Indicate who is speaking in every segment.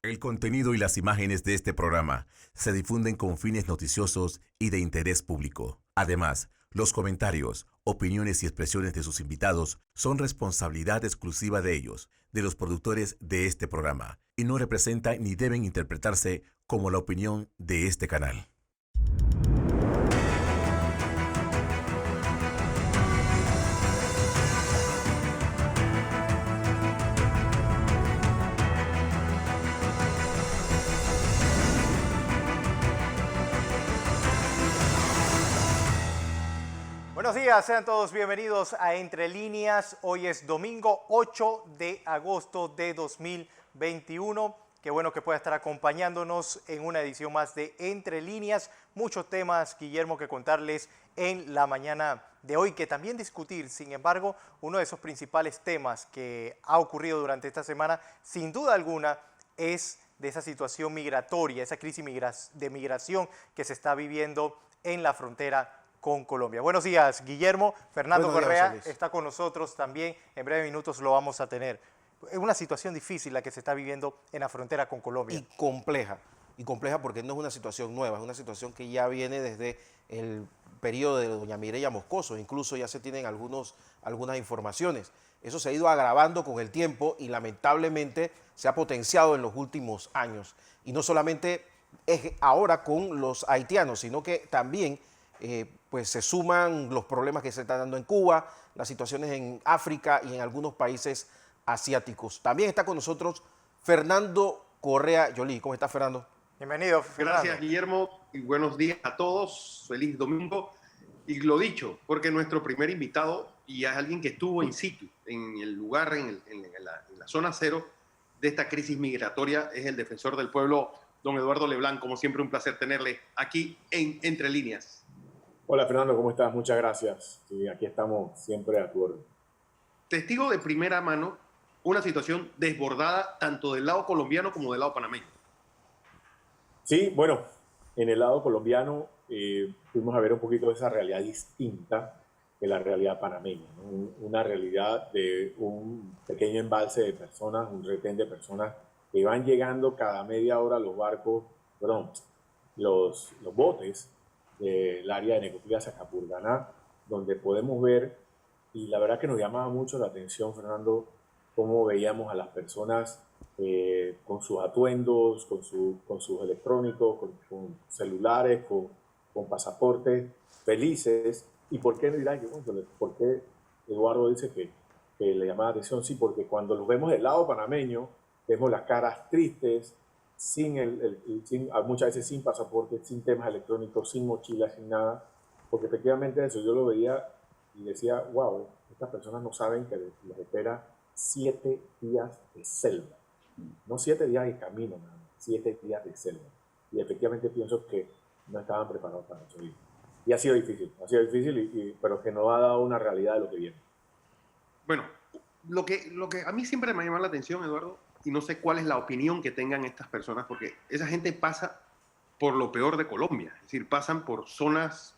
Speaker 1: El contenido y las imágenes de este programa se difunden con fines noticiosos y de interés público. Además, los comentarios, opiniones y expresiones de sus invitados son responsabilidad exclusiva de ellos, de los productores de este programa, y no representan ni deben interpretarse como la opinión de este canal.
Speaker 2: Buenos días, sean todos bienvenidos a Entre Líneas. Hoy es domingo 8 de agosto de 2021. Qué bueno que pueda estar acompañándonos en una edición más de Entre Líneas. Muchos temas, Guillermo, que contarles en la mañana de hoy, que también discutir. Sin embargo, uno de esos principales temas que ha ocurrido durante esta semana, sin duda alguna, es de esa situación migratoria, esa crisis de migración que se está viviendo en la frontera con Colombia. Buenos días, Guillermo. Fernando Correa está con nosotros también. En breves minutos lo vamos a tener. Es una situación difícil la que se está viviendo en la frontera con Colombia.
Speaker 3: Y compleja porque no es una situación nueva, es una situación que ya viene desde el periodo de doña Mireya Moscoso. Incluso ya se tienen algunas informaciones. Eso se ha ido agravando con el tiempo y lamentablemente se ha potenciado en los últimos años. Y no solamente es ahora con los haitianos, sino que también pues se suman los problemas que se están dando en Cuba, las situaciones en África y en algunos países asiáticos. También está con nosotros Fernando Correa Yolí. ¿Cómo está, Fernando?
Speaker 2: Bienvenido, Fernando.
Speaker 4: Gracias, Guillermo, y buenos días a todos. Feliz domingo. Y lo dicho, porque nuestro primer invitado y es alguien que estuvo in situ, en el lugar, en la zona cero de esta crisis migratoria, es el defensor del pueblo, don Eduardo Leblanc. Como siempre, un placer tenerle aquí en Entre Líneas.
Speaker 5: Hola Fernando, ¿cómo estás? Muchas gracias. Sí, aquí estamos siempre a tu orden.
Speaker 4: Testigo de primera mano, una situación desbordada tanto del lado colombiano como del lado panameño.
Speaker 5: Sí, bueno, en el lado colombiano fuimos a ver un poquito de esa realidad distinta de la realidad panameña, ¿no? Una realidad de un pequeño embalse de personas, un retén de personas que van llegando cada media hora los barcos, perdón, los botes del área de Necoclí hacia Capurganá, donde podemos ver, y la verdad que nos llamaba mucho la atención, Fernando, cómo veíamos a las personas con sus atuendos, con sus electrónicos, con celulares, con pasaportes, felices. ¿Y por qué dirán que, bueno, por qué Eduardo dice que le llama la atención? Sí, porque cuando los vemos del lado panameño, vemos las caras tristes, muchas veces sin pasaporte, sin temas electrónicos, sin mochila, sin nada, porque efectivamente eso yo lo veía y decía, wow, estas personas no saben que les espera 7 días de selva, no 7 días de camino, 7 días de selva, y efectivamente pienso que no estaban preparados para eso, y ha sido difícil, pero que no ha dado una realidad de lo que viene.
Speaker 4: Bueno, lo que a mí siempre me llama la atención, Eduardo, y no sé cuál es la opinión que tengan estas personas, porque esa gente pasa por lo peor de Colombia, es decir, pasan por zonas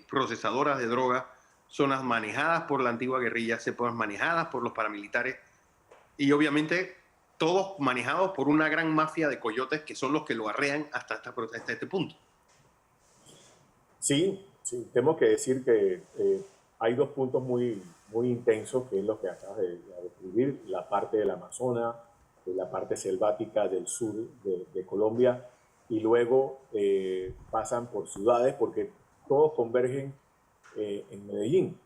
Speaker 4: procesadoras de droga, zonas manejadas por la antigua guerrilla, zonas manejadas por los paramilitares, y obviamente todos manejados por una gran mafia de coyotes que son los que lo arrean hasta este punto.
Speaker 5: Sí, tengo que decir que hay dos puntos muy intensos, que es lo que acabas de describir, la parte del Amazonas, la parte selvática del sur de Colombia, y luego pasan por ciudades porque todos convergen en Medellín,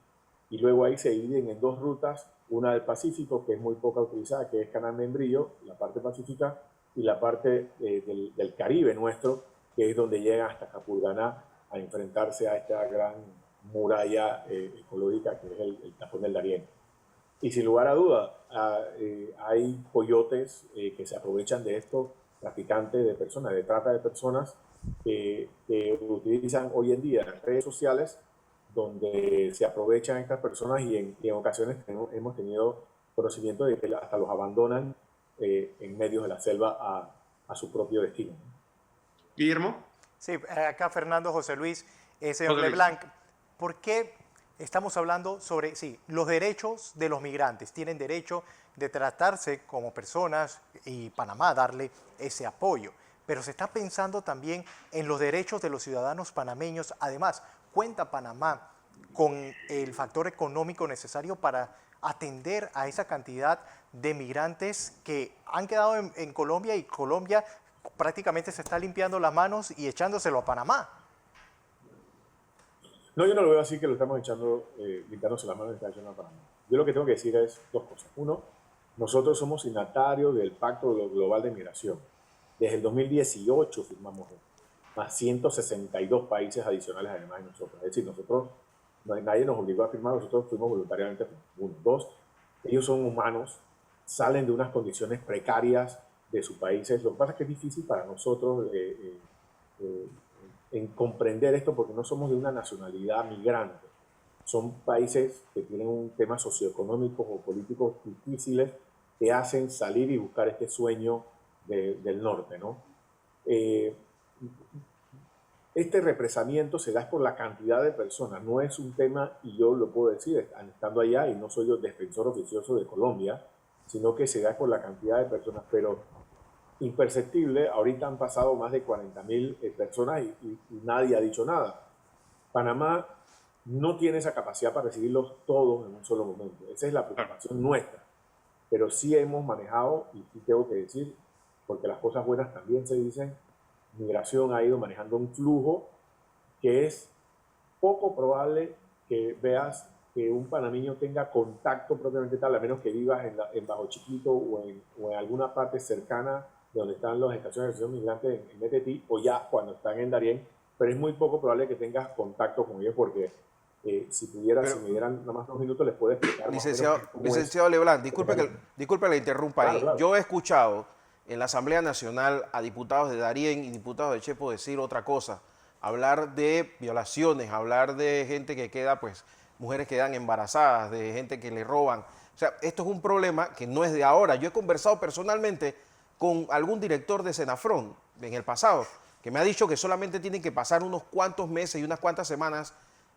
Speaker 5: y luego ahí se dividen en dos rutas, una del Pacífico, que es muy poca utilizada, que es Canal Membrillo, la parte pacífica, y la parte del Caribe nuestro, que es donde llegan hasta Capurganá a enfrentarse a esta gran muralla ecológica que es el Tapón del Darién. Y sin lugar a duda, hay coyotes que se aprovechan de estos traficantes de personas, de trata de personas, que utilizan hoy en día las redes sociales, donde se aprovechan estas personas y en ocasiones hemos tenido conocimiento de que hasta los abandonan en medio de la selva a su propio destino.
Speaker 4: Guillermo.
Speaker 2: Sí, acá Fernando, José Luis, señor Leblanc, ¿por qué estamos hablando sobre los derechos de los migrantes? Tienen derecho, de tratarse como personas y Panamá darle ese apoyo. Pero se está pensando también en los derechos de los ciudadanos panameños. Además, ¿cuenta Panamá con el factor económico necesario para atender a esa cantidad de migrantes que han quedado en Colombia, y Colombia prácticamente se está limpiando las manos y echándoselo a Panamá?
Speaker 5: No, yo no lo veo así que lo estamos echando, limpiándose las manos y está echando a Panamá. Yo lo que tengo que decir es dos cosas. Uno, nosotros somos signatarios del Pacto Global de Migración. Desde el 2018 firmamos esto, más 162 países adicionales además de nosotros. Es decir, nosotros, nadie nos obligó a firmar, nosotros fuimos voluntariamente. Uno. Dos, ellos son humanos, salen de unas condiciones precarias de sus países. Lo que pasa es que es difícil para nosotros en comprender esto porque no somos de una nacionalidad migrante. Son países que tienen un tema socioeconómicos o políticos difíciles que hacen salir y buscar este sueño del norte, ¿no? Este represamiento se da por la cantidad de personas, no es un tema, y yo lo puedo decir, estando allá, y no soy yo defensor oficioso de Colombia, sino que se da por la cantidad de personas, pero imperceptible. Ahorita han pasado más de 40.000 personas y nadie ha dicho nada. Panamá no tiene esa capacidad para recibirlos todos en un solo momento. Esa es la preocupación nuestra. Pero sí hemos manejado, y sí tengo que decir, porque las cosas buenas también se dicen, Migración ha ido manejando un flujo que es poco probable que veas que un panameño tenga contacto propiamente tal, a menos que vivas en Bajo Chiquito o en alguna parte cercana de donde están las estaciones de recepción migrantes en Metetí, o ya cuando están en Darién, pero es muy poco probable que tengas contacto con ellos porque si me dieran nada más 2 minutos les puedo explicar.
Speaker 3: Licenciado Leblanc, disculpe que le interrumpa ahí.
Speaker 5: Claro.
Speaker 3: Yo he escuchado en la Asamblea Nacional a diputados de Darién y diputados de Chepo decir otra cosa, hablar de violaciones, hablar de gente que queda, pues, mujeres que quedan embarazadas, de gente que le roban. O sea, esto es un problema que no es de ahora. Yo he conversado personalmente con algún director de Senafrón en el pasado, que me ha dicho que solamente tienen que pasar unos cuantos meses y unas cuantas semanas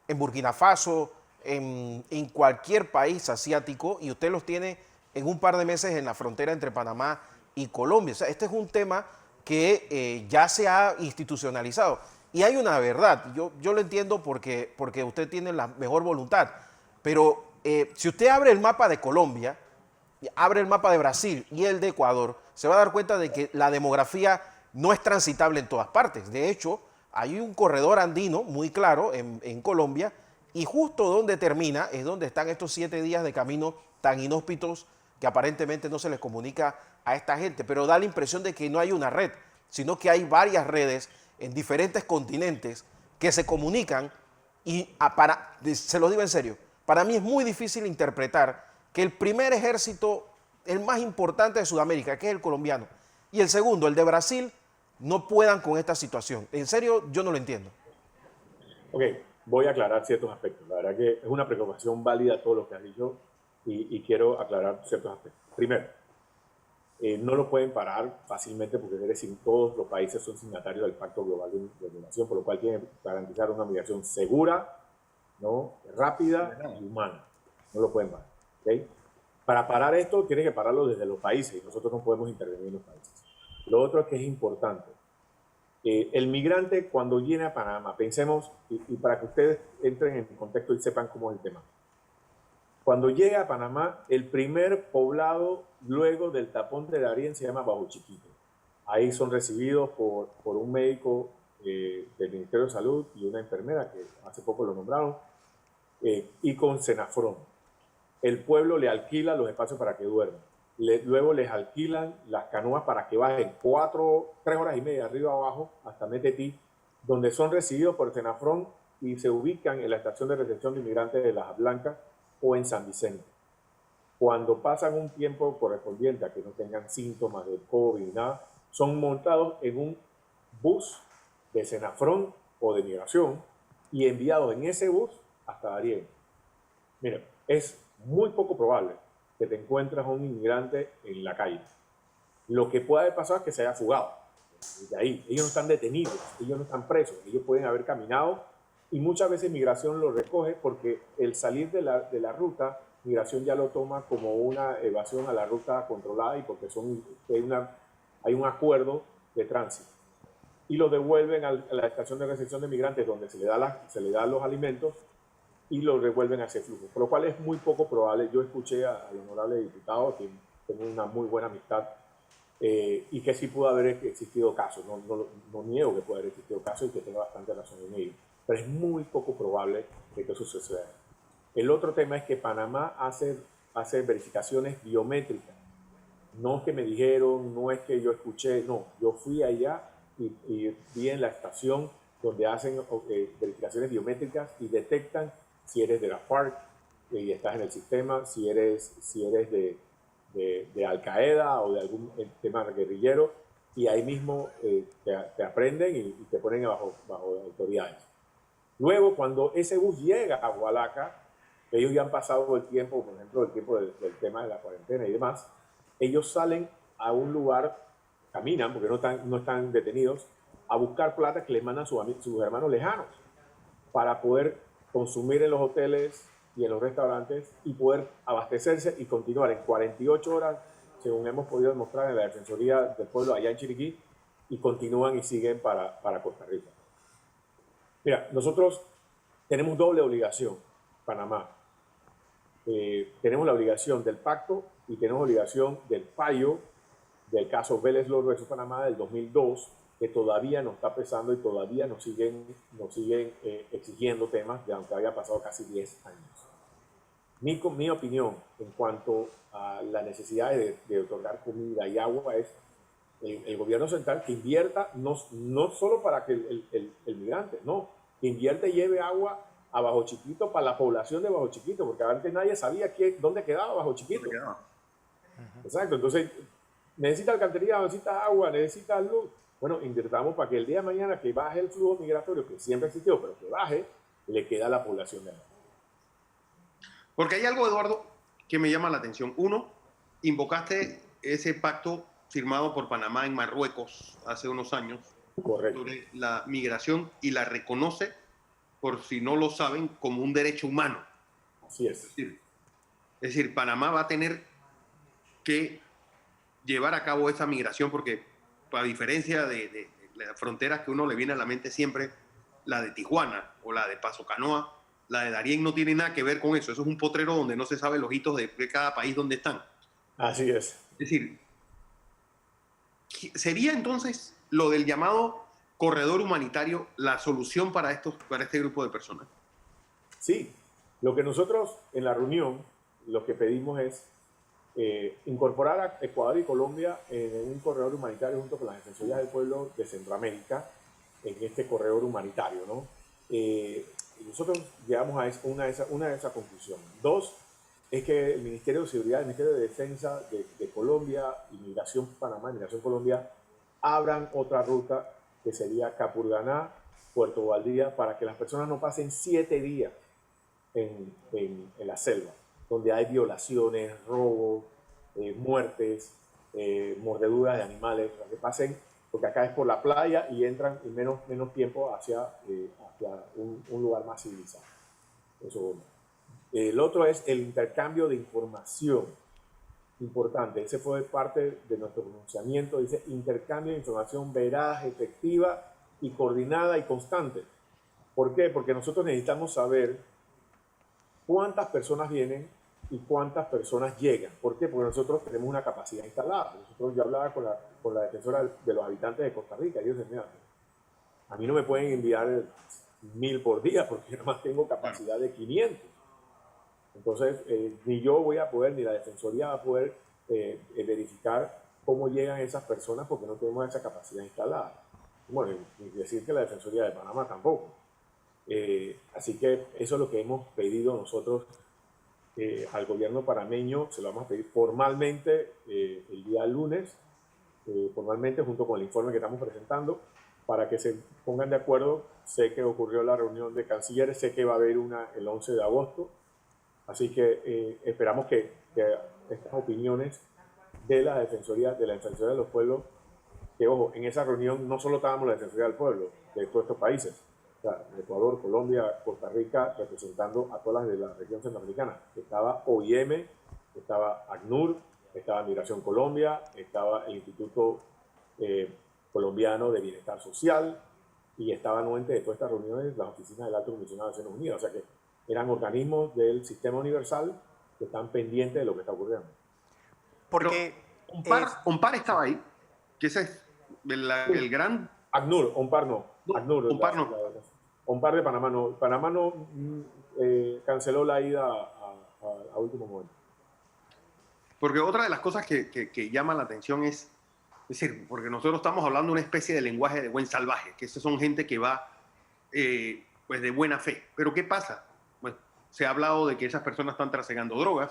Speaker 3: en Burkina Faso, en cualquier país asiático, y usted los tiene en un par de meses en la frontera entre Panamá y Colombia. O sea, este es un tema que ya se ha institucionalizado. Y hay una verdad, yo lo entiendo porque usted tiene la mejor voluntad, pero si usted abre el mapa de Colombia, abre el mapa de Brasil y el de Ecuador, se va a dar cuenta de que la demografía no es transitable en todas partes. De hecho, hay un corredor andino muy claro en Colombia, y justo donde termina es donde están estos 7 días de camino tan inhóspitos que aparentemente no se les comunica a esta gente, pero da la impresión de que no hay una red, sino que hay varias redes en diferentes continentes que se comunican y se lo digo en serio, para mí es muy difícil interpretar que el primer ejército, el más importante de Sudamérica, que es el colombiano, y el segundo, el de Brasil, no puedan con esta situación. En serio, yo no lo entiendo.
Speaker 5: Ok, voy a aclarar ciertos aspectos. La verdad que es una preocupación válida todo lo que has dicho y quiero aclarar ciertos aspectos. Primero, no lo pueden parar fácilmente porque todos los países son signatarios del Pacto Global de Migración, por lo cual tienen que garantizar una migración segura, ¿no?, rápida y humana. No lo pueden parar. ¿Okay? Para parar esto, tienen que pararlo desde los países y nosotros no podemos intervenir en los países. Lo otro es que es importante. El migrante cuando viene a Panamá, pensemos, y para que ustedes entren en contexto y sepan cómo es el tema. Cuando llega a Panamá, el primer poblado luego del tapón de Darién se llama Bajo Chiquito. Ahí son recibidos por un médico del Ministerio de Salud y una enfermera que hace poco lo nombraron, y con Senafrón. El pueblo le alquila los espacios para que duerman. Luego les alquilan las canoas para que bajen 3 horas y media arriba abajo hasta Metetí, donde son recibidos por Senafrón y se ubican en la estación de recepción de inmigrantes de Las Blancas o en San Vicente. Cuando pasan un tiempo correspondiente a que no tengan síntomas de COVID ni nada, son montados en un bus de Senafrón o de migración y enviados en ese bus hasta Darién. Miren, es muy poco probable que te encuentres a un inmigrante en la calle. Lo que puede haber pasado es que se haya fugado. De ahí, ellos no están detenidos, ellos no están presos, ellos pueden haber caminado y muchas veces migración lo recoge porque el salir de la ruta migración ya lo toma como una evasión a la ruta controlada y porque hay un acuerdo de tránsito. Y lo devuelven a la estación de recepción de migrantes donde se le da los alimentos y lo devuelven a ese flujo, por lo cual es muy poco probable. Yo escuché al honorable diputado, que tengo una muy buena amistad, y que sí pudo haber existido casos, no niego que pueda haber existido casos y que tenga bastante razón en ello, pero es muy poco probable que eso suceda. El otro tema es que Panamá hace verificaciones biométricas. No es que me dijeron, no es que yo escuché, no, yo fui allá y vi en la estación donde hacen verificaciones biométricas y detectan si eres de la FARC y estás en el sistema, si eres de Al Qaeda o de algún tema guerrillero, y ahí mismo te aprenden y te ponen bajo autoridades. Luego, cuando ese bus llega a Hualaca, ellos ya han pasado el tiempo, por ejemplo, el tiempo del tema de la cuarentena y demás, ellos salen a un lugar, caminan, porque no están detenidos, a buscar plata que les mandan sus hermanos lejanos para poder consumir en los hoteles y en los restaurantes y poder abastecerse y continuar en 48 horas, según hemos podido demostrar en la Defensoría del Pueblo allá en Chiriquí, y continúan y siguen para Costa Rica. Mira, nosotros tenemos doble obligación, Panamá. Tenemos la obligación del pacto y tenemos obligación del fallo del caso Vélez Lor versus Panamá del 2002, que todavía nos está pesando y todavía nos siguen exigiendo temas, de aunque haya pasado casi 10 años. Mi opinión en cuanto a la necesidad de otorgar comida y agua es el gobierno central que invierta, no solo para que el migrante, no, que invierte y lleve agua a Bajo Chiquito para la población de Bajo Chiquito, porque antes nadie sabía dónde quedaba Bajo Chiquito. Exacto, entonces necesita alcantarilla, necesita agua, necesita luz. Bueno, invirtamos para que el día de mañana que baje el flujo migratorio, que siempre existió, pero que baje, le queda a la población de ahí.
Speaker 4: Porque hay algo, Eduardo, que me llama la atención. Uno, invocaste ese pacto firmado por Panamá en Marruecos hace unos años.
Speaker 5: Correcto.
Speaker 4: Sobre la migración, y la reconoce, por si no lo saben, como un derecho humano.
Speaker 5: Así es.
Speaker 4: Es decir, Panamá va a tener que llevar a cabo esa migración porque, a diferencia de las fronteras que uno le viene a la mente siempre, la de Tijuana o la de Paso Canoa, la de Darién no tiene nada que ver con eso. Eso es un potrero donde no se sabe los hitos de cada país donde están.
Speaker 5: Así es.
Speaker 4: Es decir, ¿sería entonces lo del llamado corredor humanitario la solución para este grupo de personas?
Speaker 5: Sí, lo que nosotros en la reunión, lo que pedimos es incorporar a Ecuador y Colombia en un corredor humanitario junto con las Defensorías del Pueblo de Centroamérica, en este corredor humanitario, ¿no? Nosotros llegamos a una de esas conclusiones. Dos, es que el Ministerio de Seguridad, el Ministerio de Defensa de Colombia, Inmigración Panamá, Inmigración Colombia, abran otra ruta que sería Capurganá, Puerto Valdivia, para que las personas no pasen 7 días en la selva, donde hay violaciones, robos, muertes, mordeduras de animales, para que pasen, porque acá es por la playa y entran en menos tiempo hacia un lugar más civilizado. Eso. El otro es el intercambio de información. Importante, ese fue parte de nuestro pronunciamiento, dice intercambio de información veraz, efectiva y coordinada y constante. ¿Por qué? Porque nosotros necesitamos saber cuántas personas vienen y cuántas personas llegan. ¿Por qué? Porque nosotros tenemos una capacidad instalada. Yo hablaba con la defensora de los habitantes de Costa Rica y ellos decían, mira, a mí no me pueden enviar 1000 por día porque yo nada más tengo capacidad de 500. Entonces, ni yo voy a poder, ni la Defensoría va a poder verificar cómo llegan esas personas porque no tenemos esa capacidad instalada. Bueno, ni decir que la Defensoría de Panamá tampoco. Así que eso es lo que hemos pedido nosotros al gobierno panameño. Se lo vamos a pedir formalmente el día lunes, formalmente junto con el informe que estamos presentando, para que se pongan de acuerdo. Sé que ocurrió la reunión de cancilleres, sé que va a haber una el 11 de agosto. Así que esperamos que estas opiniones de la Defensoría de los Pueblos, que ojo, en esa reunión no solo estábamos la Defensoría del Pueblo de todos estos países, O sea, Ecuador, Colombia, Costa Rica, representando a todas las de la región centroamericana. Estaba OIM, estaba ACNUR, estaba Migración Colombia, estaba el Instituto Colombiano de Bienestar Social, y estaban nuevamente de todas estas reuniones las oficinas del Alto Comisionado de Naciones Unidas. O sea que eran organismos del sistema universal que están pendientes de lo que está ocurriendo.
Speaker 2: Porque
Speaker 4: OMPAR estaba ahí, que ese es el gran...
Speaker 5: ACNUR, OMPAR no. ACNUR,
Speaker 4: OMPAR no.
Speaker 5: OMPAR de Panamá no. Panamá no canceló la ida a último momento.
Speaker 4: Porque otra de las cosas que llama la atención es decir, porque nosotros estamos hablando de una especie de lenguaje de buen salvaje, que estos son gente que va pues de buena fe. Pero ¿qué pasa? Bueno, se ha hablado de que esas personas están trasegando drogas,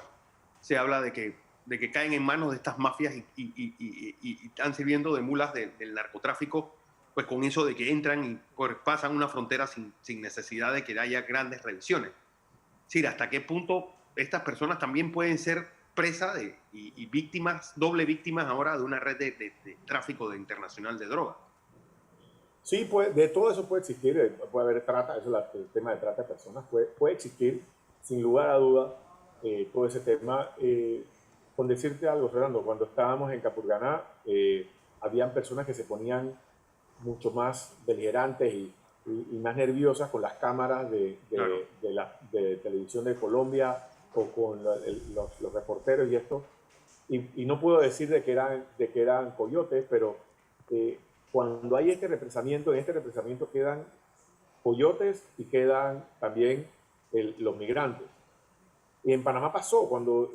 Speaker 4: se habla de que caen en manos de estas mafias y están sirviendo de mulas del narcotráfico, pues con eso de que entran y pasan una frontera sin necesidad de que haya grandes revisiones. Es decir, ¿hasta qué punto estas personas también pueden ser presa y víctimas, doble víctimas ahora de una red de tráfico internacional de drogas?
Speaker 5: Sí, pues, de todo eso puede existir, puede haber trata, eso es el tema de trata de personas, puede existir, sin lugar a duda, todo ese tema. Con decirte algo, Fernando, cuando estábamos en Capurganá, habían personas que se ponían mucho más beligerantes y más nerviosas con las cámaras de televisión de Colombia o con los reporteros y esto. Y no puedo decir de que eran coyotes, pero cuando hay este represamiento, en este represamiento quedan coyotes y quedan también los migrantes. Y en Panamá pasó, cuando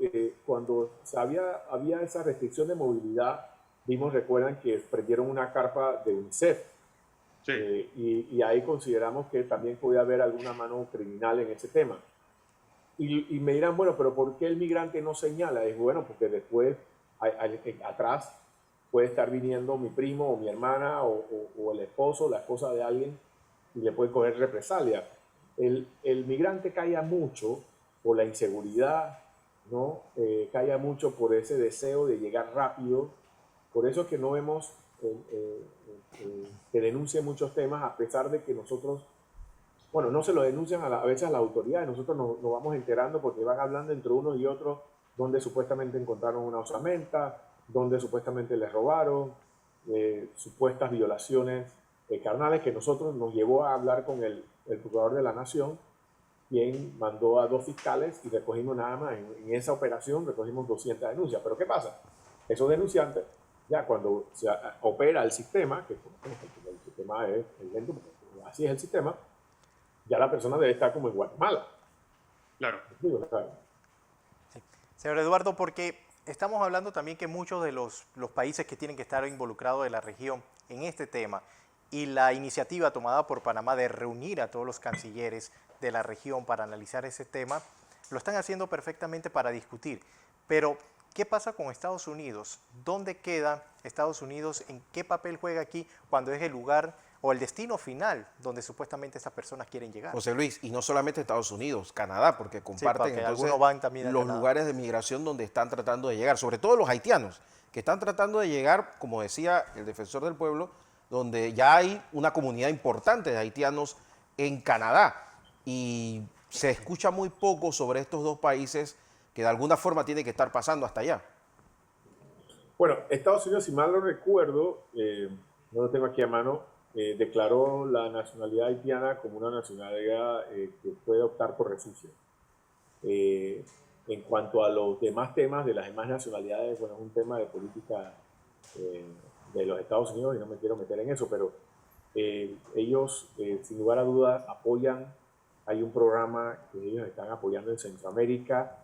Speaker 5: había esa restricción de movilidad, recuerdan que prendieron una carpa de UNICEF.
Speaker 4: Sí.
Speaker 5: Y ahí consideramos que también podía haber alguna mano criminal en ese tema. Y me dirán, bueno, pero ¿por qué el migrante no señala? Es bueno, porque después atrás puede estar viniendo mi primo o mi hermana o el esposo, la esposa de alguien, y le puede coger represalia. El migrante calla mucho por la inseguridad, ¿no? Calla mucho por ese deseo de llegar rápido. Por eso es que no vemos que denuncie muchos temas, a pesar de que nosotros, bueno, no se lo denuncian a veces a la autoridad, nosotros nos vamos enterando porque van hablando entre unos y otros donde supuestamente encontraron una osamenta, donde supuestamente les robaron, supuestas violaciones carnales, que nosotros nos llevó a hablar con el Procurador de la Nación, quien mandó a 2 fiscales y recogimos nada más, en esa operación recogimos 200 denuncias. Pero ¿qué pasa? Esos denunciantes, ya cuando se opera el sistema, que el sistema es lento, así es el sistema, ya la persona debe estar como en Guatemala.
Speaker 4: Claro.
Speaker 2: Sí. Señor Eduardo, porque estamos hablando también que muchos de los países que tienen que estar involucrados de la región en este tema y la iniciativa tomada por Panamá de reunir a todos los cancilleres de la región para analizar ese tema, lo están haciendo perfectamente para discutir. Pero, ¿qué pasa con Estados Unidos? ¿Dónde queda Estados Unidos? ¿En qué papel juega aquí cuando es el lugar o el destino final donde supuestamente estas personas quieren llegar?
Speaker 3: José Luis, y no solamente Estados Unidos, Canadá, porque comparten entonces
Speaker 2: van también
Speaker 3: los
Speaker 2: Canadá.
Speaker 3: lugares de migración donde están tratando de llegar, sobre todo los haitianos, que están tratando de llegar, como decía el defensor del pueblo, donde ya hay una comunidad importante de haitianos en Canadá. Y se escucha muy poco sobre estos dos países que de alguna forma tiene que estar pasando hasta allá.
Speaker 5: Bueno, Estados Unidos, si mal no recuerdo, no lo tengo aquí a mano, declaró la nacionalidad haitiana como una nacionalidad que puede optar por refugio. En cuanto a los demás temas de las demás nacionalidades, bueno, es un tema de política de los Estados Unidos y no me quiero meter en eso, pero ellos, sin lugar a dudas, apoyan. Hay un programa que ellos están apoyando en Centroamérica,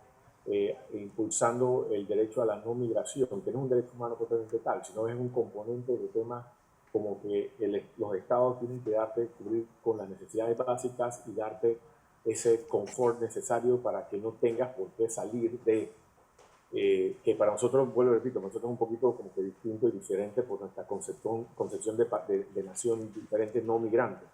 Speaker 5: impulsando el derecho a la no migración, que no es un derecho humano propiamente tal, sino es un componente de temas como que los estados tienen que cubrir con las necesidades básicas y darte ese confort necesario para que no tengas por qué salir de... que para nosotros, vuelvo y repito, nosotros es un poquito como que distinto y diferente por nuestra concepción de nación diferente, no migrante.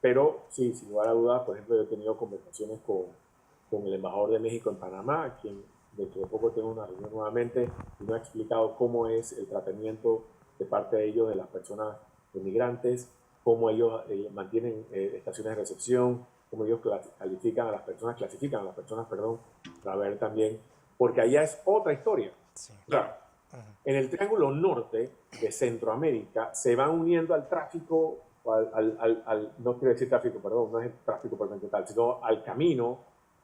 Speaker 5: Pero sí, sin lugar a dudas, por ejemplo, yo he tenido conversaciones con el embajador de México en Panamá, quien dentro de poco tengo una reunión nuevamente, y me ha explicado cómo es el tratamiento de parte de ellos de las personas migrantes. cómo ellos mantienen estaciones de recepción, cómo ellos clasifican a las personas, para ver también, porque allá es otra historia.
Speaker 2: Sí.
Speaker 5: O sea, en el Triángulo Norte de Centroamérica se van uniendo al tráfico, no quiero decir tráfico, perdón, no es el tráfico por tal, sino al camino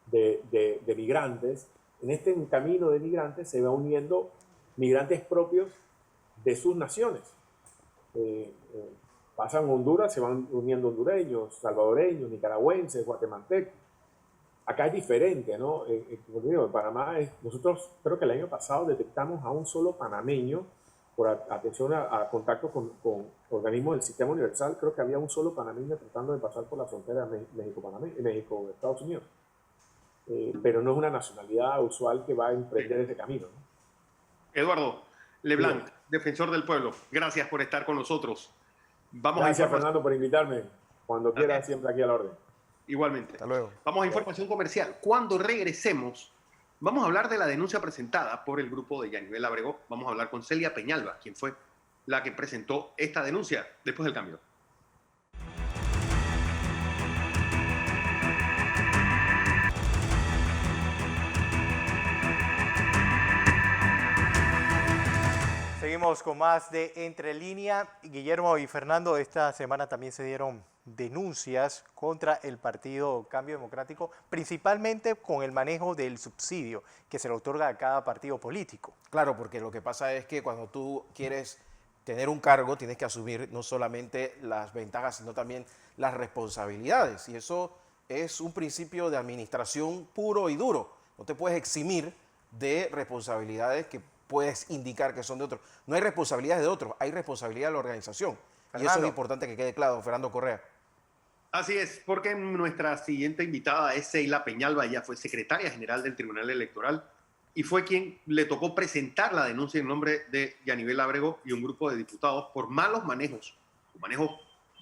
Speaker 5: de migrantes. En este camino de migrantes se van uniendo migrantes propios de sus naciones. Pasan Honduras, se van uniendo hondureños, salvadoreños, nicaragüenses, guatemaltecos. Acá es diferente, ¿no? Como digo, en Panamá, nosotros creo que el año pasado detectamos a un solo panameño por atención a contacto con organismos del Sistema Universal. Creo que había un solo panameño tratando de pasar por la frontera de México-Estados Unidos. Pero no es una nacionalidad usual que va a emprender ese camino, ¿no?
Speaker 4: Eduardo Leblanc, defensor del pueblo, gracias por estar con nosotros.
Speaker 5: Gracias, Fernando, por invitarme. Cuando quiera, siempre aquí a la orden.
Speaker 4: Igualmente.
Speaker 3: Hasta luego.
Speaker 4: Vamos a información comercial. Cuando regresemos, vamos a hablar de la denuncia presentada por el grupo de Yanivel Ábrego. Vamos a hablar con Celia Peñalba, quien fue la que presentó esta denuncia después del cambio.
Speaker 2: Seguimos con más de Entre Línea. Guillermo y Fernando, esta semana también se dieron denuncias contra el Partido Cambio Democrático, principalmente con el manejo del subsidio que se le otorga a cada partido político.
Speaker 3: Claro, porque lo que pasa es que cuando tú quieres tener un cargo, tienes que asumir no solamente las ventajas, sino también las responsabilidades. Y eso es un principio de administración puro y duro. No te puedes eximir de responsabilidades que puedes indicar que son de otros. No hay responsabilidades de otros, hay responsabilidad de la organización.
Speaker 2: Fernando.
Speaker 3: Y eso es importante que quede claro, Fernando Correa.
Speaker 4: Así es, porque nuestra siguiente invitada es Celia Peñalba. Ella fue secretaria general del Tribunal Electoral y fue quien le tocó presentar la denuncia en nombre de Yanivel Ábrego y un grupo de diputados por malos manejos, un manejo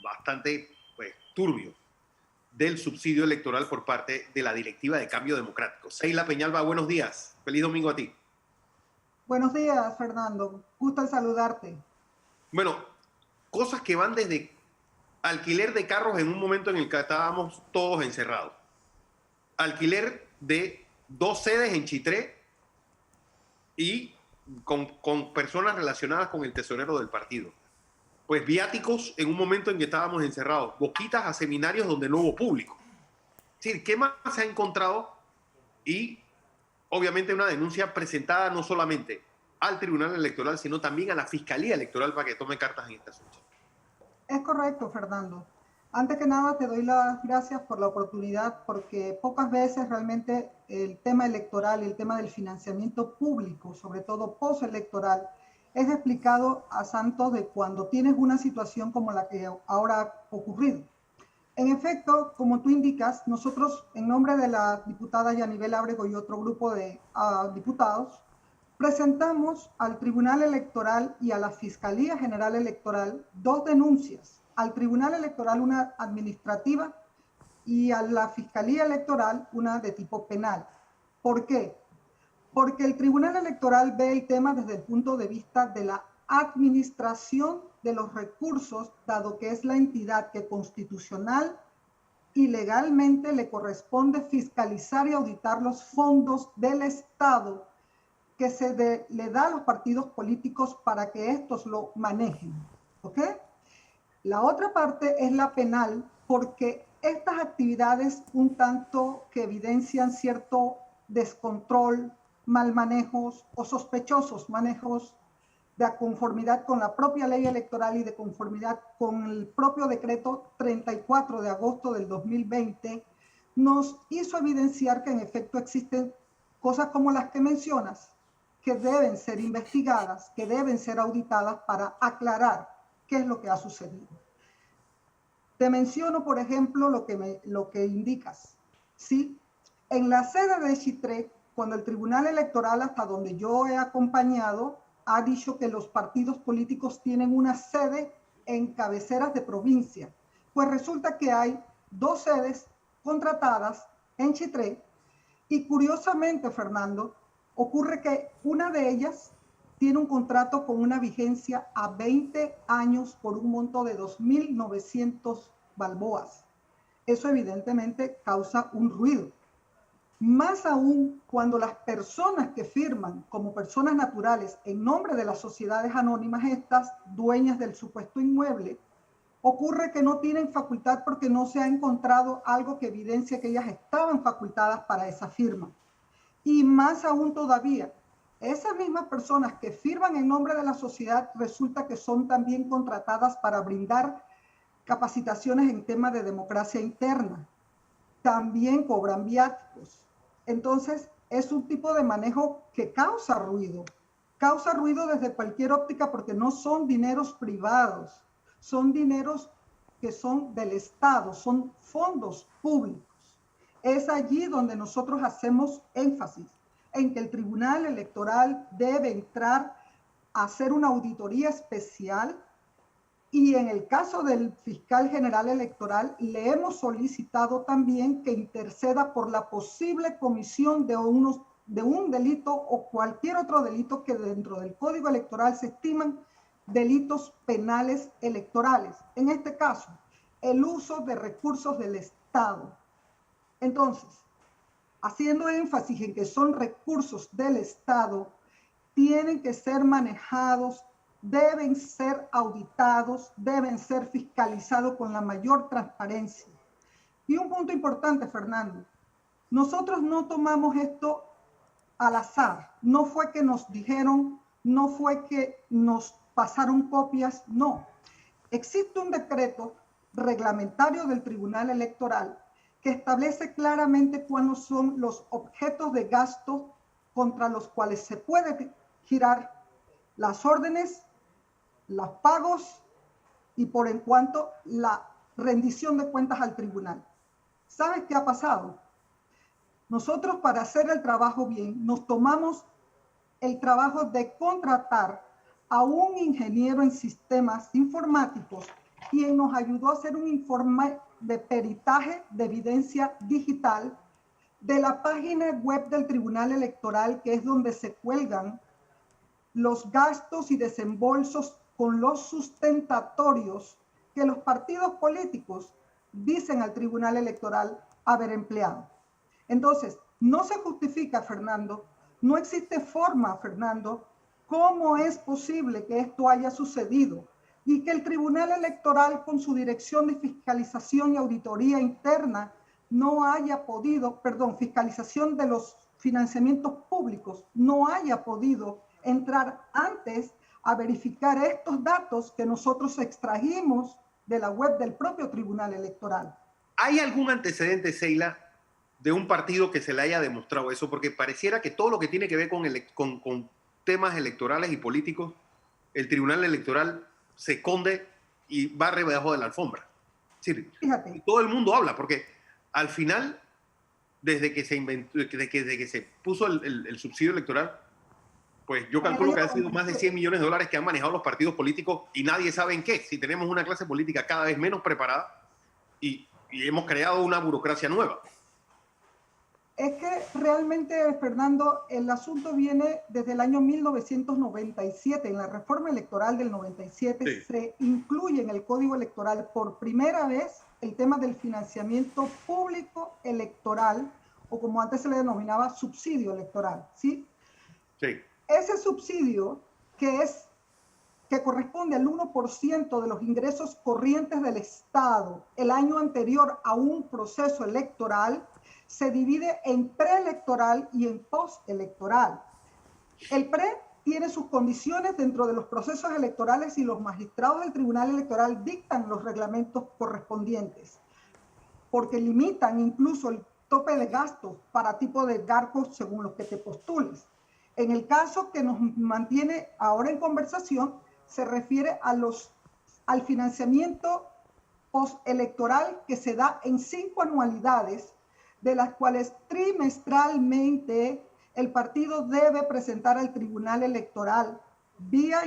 Speaker 4: bastante turbio del subsidio electoral por parte de la Directiva de Cambio Democrático. Celia Peñalba, buenos días. Feliz domingo a ti.
Speaker 6: Buenos días, Fernando. Gusto en saludarte.
Speaker 4: Bueno, cosas que van desde alquiler de carros en un momento en el que estábamos todos encerrados, alquiler de 2 sedes en Chitré y con personas relacionadas con el tesorero del partido. Pues viáticos en un momento en que estábamos encerrados, boquitas a seminarios donde no hubo público. Es decir, ¿qué más se ha encontrado? Y obviamente una denuncia presentada no solamente al Tribunal Electoral, sino también a la Fiscalía Electoral para que tome cartas en este asunto.
Speaker 6: Es correcto, Fernando. Antes que nada, te doy las gracias por la oportunidad, porque pocas veces realmente el tema electoral y el tema del financiamiento público, sobre todo postelectoral, es explicado a santos de cuando tienes una situación como la que ahora ha ocurrido. En efecto, como tú indicas, nosotros, en nombre de la diputada Yanivel Ábrego y otro grupo de diputados, presentamos al Tribunal Electoral y a la Fiscalía General Electoral 2 denuncias. Al Tribunal Electoral una administrativa y a la Fiscalía Electoral una de tipo penal. ¿Por qué? Porque el Tribunal Electoral ve el tema desde el punto de vista de la administración de los recursos, dado que es la entidad que constitucional y legalmente le corresponde fiscalizar y auditar los fondos del Estado que le da a los partidos políticos para que estos lo manejen. ¿Ok? La otra parte es la penal, porque estas actividades un tanto que evidencian cierto descontrol, mal manejos o sospechosos manejos de conformidad con la propia ley electoral y de conformidad con el propio decreto 34 de agosto del 2020, nos hizo evidenciar que en efecto existen cosas como las que mencionas, que deben ser investigadas, que deben ser auditadas para aclarar qué es lo que ha sucedido. Te menciono, por ejemplo, lo que indicas. ¿Sí? En la sede de Chitré, cuando el Tribunal Electoral, hasta donde yo he acompañado, ha dicho que los partidos políticos tienen una sede en cabeceras de provincia, pues resulta que hay 2 sedes contratadas en Chitré y curiosamente, Fernando, ocurre que una de ellas tiene un contrato con una vigencia a 20 años por un monto de 2.900 balboas. Eso evidentemente causa un ruido. Más aún cuando las personas que firman como personas naturales en nombre de las sociedades anónimas, estas dueñas del supuesto inmueble, ocurre que no tienen facultad porque no se ha encontrado algo que evidencie que ellas estaban facultadas para esa firma. Y más aún todavía, esas mismas personas que firman en nombre de la sociedad resulta que son también contratadas para brindar capacitaciones en temas de democracia interna. También cobran viáticos. Entonces, es un tipo de manejo que causa ruido. Causa ruido desde cualquier óptica porque no son dineros privados, son dineros que son del Estado, son fondos públicos. Es allí donde nosotros hacemos énfasis en que el Tribunal Electoral debe entrar a hacer una auditoría especial y en el caso del fiscal general electoral le hemos solicitado también que interceda por la posible comisión de un delito o cualquier otro delito que dentro del Código Electoral se estiman delitos penales electorales. En este caso, el uso de recursos del Estado. Entonces, haciendo énfasis en que son recursos del Estado, tienen que ser manejados, deben ser auditados, deben ser fiscalizados con la mayor transparencia. Y un punto importante, Fernando, nosotros no tomamos esto al azar, no fue que nos dijeron, no fue que nos pasaron copias, no. Existe un decreto reglamentario del Tribunal Electoral que establece claramente cuáles son los objetos de gasto contra los cuales se puede girar las órdenes, los pagos y por en cuanto la rendición de cuentas al tribunal. ¿Sabes qué ha pasado? Nosotros para hacer el trabajo bien nos tomamos el trabajo de contratar a un ingeniero en sistemas informáticos quien nos ayudó a hacer un informe de peritaje de evidencia digital de la página web del Tribunal Electoral, que es donde se cuelgan los gastos y desembolsos con los sustentatorios que los partidos políticos dicen al Tribunal Electoral haber empleado. Entonces, no se justifica, Fernando, no existe forma, Fernando, cómo es posible que esto haya sucedido y que el Tribunal Electoral con su dirección de fiscalización y auditoría interna no haya podido, fiscalización de los financiamientos públicos, no haya podido entrar antes a verificar estos datos que nosotros extrajimos de la web del propio Tribunal Electoral.
Speaker 4: ¿Hay algún antecedente, Seila, de un partido que se le haya demostrado eso? Porque pareciera que todo lo que tiene que ver con temas electorales y políticos, el Tribunal Electoral se esconde y barre debajo de la alfombra. Es decir,
Speaker 6: fíjate,
Speaker 4: todo el mundo habla, porque al final, desde que se inventó, desde que se puso el subsidio electoral, pues yo calculo que han sido más de 100 millones de dólares que han manejado los partidos políticos y nadie sabe en qué. Si tenemos una clase política cada vez menos preparada y hemos creado una burocracia nueva.
Speaker 6: es que realmente, Fernando, el asunto viene desde el año 1997. En la reforma electoral del 97
Speaker 4: Sí.
Speaker 6: se incluye en el Código Electoral por primera vez el tema del financiamiento público electoral, o como antes se le denominaba, subsidio electoral, ¿sí?
Speaker 4: Sí.
Speaker 6: Ese subsidio que corresponde al 1% de los ingresos corrientes del Estado el año anterior a un proceso electoral, se divide en preelectoral y en postelectoral. El pre tiene sus condiciones dentro de los procesos electorales y los magistrados del Tribunal Electoral dictan los reglamentos correspondientes, porque limitan incluso el tope de gastos para tipo de cargos según los que te postules. En el caso que nos mantiene ahora en conversación, se refiere al financiamiento postelectoral que se da en 5 anualidades, de las cuales trimestralmente el partido debe presentar al Tribunal Electoral vía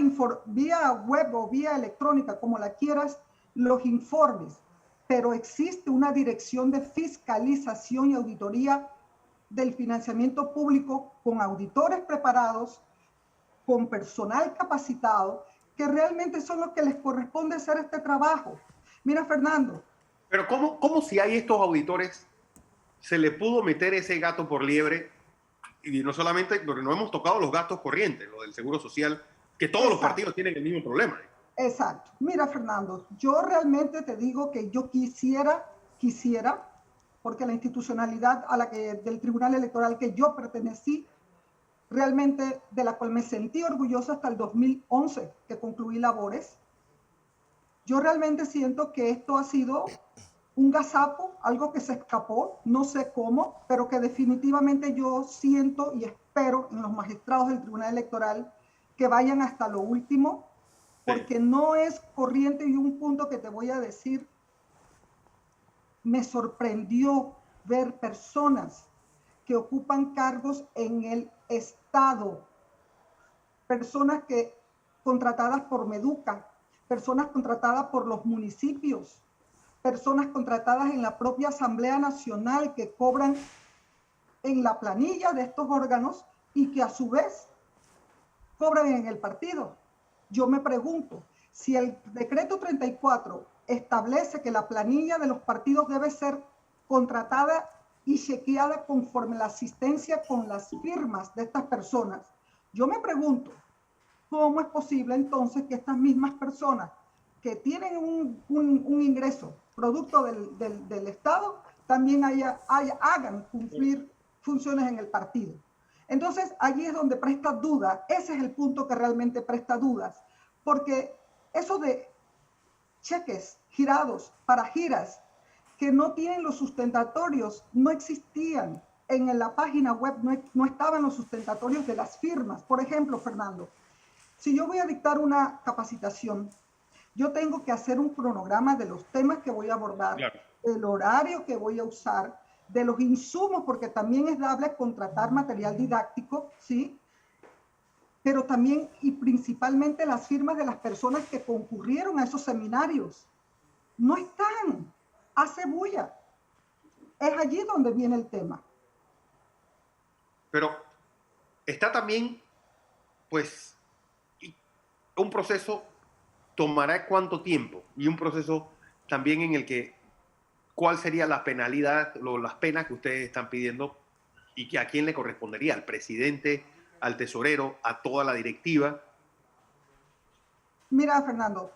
Speaker 6: web o vía electrónica, como la quieras, los informes. Pero existe una dirección de fiscalización y auditoría del financiamiento público con auditores preparados con personal capacitado, que realmente son los que les corresponde hacer este trabajo. Mira, Fernando.
Speaker 4: Pero ¿cómo si hay estos auditores se le pudo meter ese gato por liebre? Y no solamente, porque no hemos tocado los gastos corrientes, lo del seguro social, que todos los partidos tienen el mismo problema.
Speaker 6: Exacto. Mira, Fernando, yo realmente te digo que yo quisiera, porque la institucionalidad del Tribunal Electoral que yo pertenecí, realmente de la cual me sentí orgullosa hasta el 2011, que concluí labores, yo realmente siento que esto ha sido un gazapo, algo que se escapó, no sé cómo, pero que definitivamente yo siento y espero en los magistrados del Tribunal Electoral que vayan hasta lo último, porque no es corriente. Y un punto que te voy a decir, me sorprendió ver personas que ocupan cargos en el Estado, personas que contratadas por Meduca, personas contratadas por los municipios, personas contratadas en la propia Asamblea Nacional que cobran en la planilla de estos órganos y que a su vez cobran en el partido. Yo me pregunto, si el decreto 34 establece que la planilla de los partidos debe ser contratada y chequeada conforme la asistencia con las firmas de estas personas, yo me pregunto, ¿cómo es posible entonces que estas mismas personas que tienen un ingreso producto del Estado también hagan cumplir funciones en el partido? Entonces, allí es donde presta duda. Ese es el punto que realmente presta dudas, porque eso de cheques girados para giras que no tienen los sustentatorios, no existían. En la página web no estaban los sustentatorios de las firmas. Por ejemplo, Fernando, si yo voy a dictar una capacitación, yo tengo que hacer un cronograma de los temas que voy a abordar, claro, el horario que voy a usar, de los insumos, porque también es dable contratar material didáctico, ¿sí? Pero también y principalmente las firmas de las personas que concurrieron a esos seminarios. No están, hace bulla. Es allí donde viene el tema.
Speaker 4: Pero está también, pues, un proceso tomará cuánto tiempo, y un proceso también en el que cuál sería la penalidad o las penas que ustedes están pidiendo y que a quién le correspondería, al presidente, al tesorero, a toda la directiva.
Speaker 6: Mira, Fernando,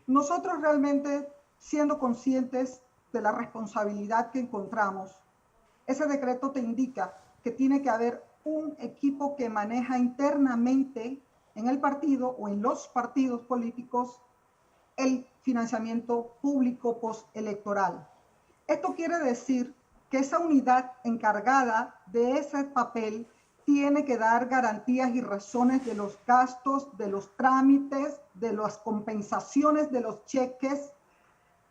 Speaker 6: nosotros realmente siendo conscientes de la responsabilidad que encontramos, ese decreto te indica que tiene que haber un equipo que maneja internamente en el partido o en los partidos políticos el financiamiento público postelectoral. Esto quiere decir que esa unidad encargada de ese papel tiene que dar garantías y razones de los gastos, de los trámites, de las compensaciones, de los cheques.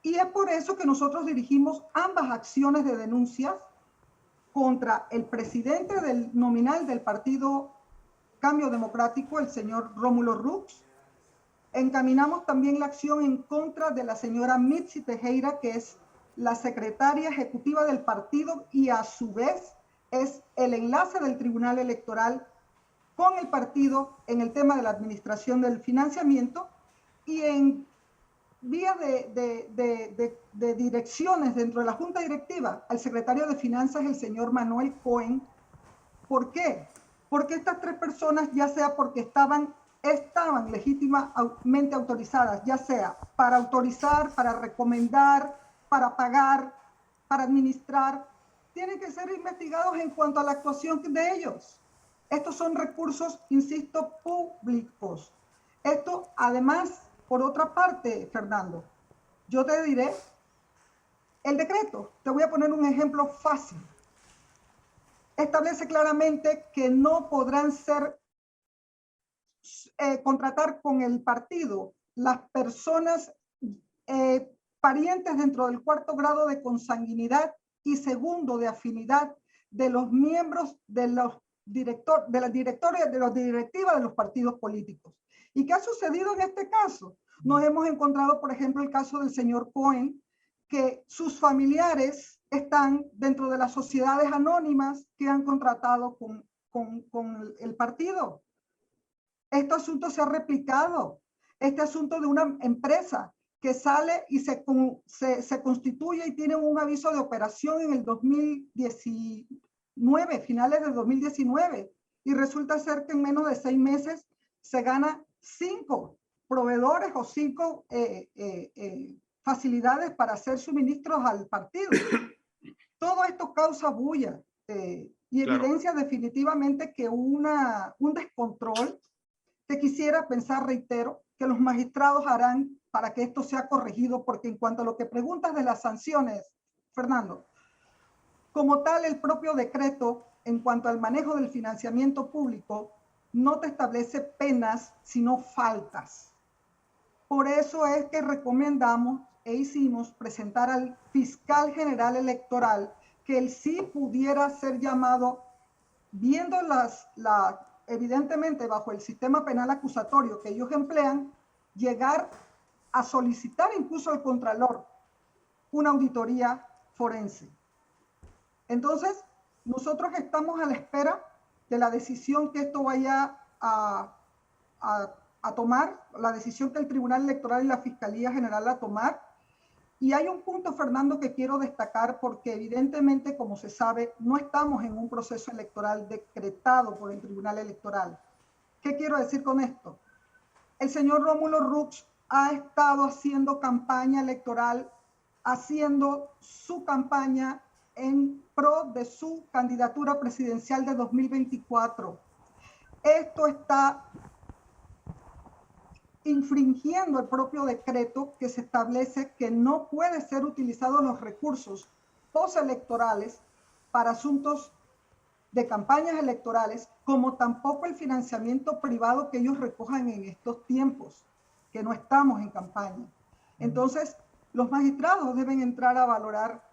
Speaker 6: Y es por eso que nosotros dirigimos ambas acciones de denuncias contra el presidente nominal del Partido Cambio Democrático, el señor Rómulo Rux. Encaminamos también la acción en contra de la señora Mitzi Tejera, que es la secretaria ejecutiva del partido y a su vez es el enlace del Tribunal Electoral con el partido en el tema de la administración del financiamiento, y en vía de direcciones dentro de la Junta Directiva al secretario de Finanzas, el señor Manuel Cohen. ¿Por qué? Porque estas tres personas, ya sea porque estaban legítimamente autorizadas, ya sea para autorizar, para recomendar, para pagar, para administrar, tienen que ser investigados en cuanto a la actuación de ellos. Estos son recursos, insisto, públicos. Esto, además, por otra parte, Fernando, yo te diré, el decreto, te voy a poner un ejemplo fácil, establece claramente que no podrán contratar con el partido las personas parientes dentro del 4º grado de consanguinidad y 2º de afinidad de los miembros de los directores, de las directorias, de las directivas de los partidos políticos. ¿Y qué ha sucedido en este caso? Nos hemos encontrado, por ejemplo, el caso del señor Cohen, que sus familiares están dentro de las sociedades anónimas que han contratado con el partido. Este asunto se ha replicado. Este asunto de una empresa que sale y se constituye y tiene un aviso de operación en el 2019, finales del 2019, y resulta ser que en menos de 6 meses se gana 5 proveedores o 5 facilidades para hacer suministros al partido. Todo esto causa bulla y evidencia definitivamente que un descontrol que quisiera pensar, reitero, que los magistrados harán para que esto sea corregido, porque en cuanto a lo que preguntas de las sanciones, Fernando, como tal, el propio decreto en cuanto al manejo del financiamiento público no te establece penas, sino faltas. Por eso es que recomendamos e hicimos presentar al fiscal general electoral que él sí pudiera ser llamado, viendo evidentemente bajo el sistema penal acusatorio que ellos emplean, llegar a solicitar incluso al Contralor una auditoría forense. Entonces, nosotros estamos a la espera de la decisión que esto vaya a tomar, la decisión que el Tribunal Electoral y la Fiscalía General a tomar. Y hay un punto, Fernando, que quiero destacar porque evidentemente, como se sabe, no estamos en un proceso electoral decretado por el Tribunal Electoral. ¿Qué quiero decir con esto? El señor Rómulo Rux ha estado haciendo campaña electoral, haciendo su campaña en pro de su candidatura presidencial de 2024. Esto está infringiendo el propio decreto que se establece que no puede ser utilizados los recursos postelectorales para asuntos de campañas electorales, como tampoco el financiamiento privado que ellos recojan en estos tiempos, que no estamos en campaña. Entonces, los magistrados deben entrar a valorar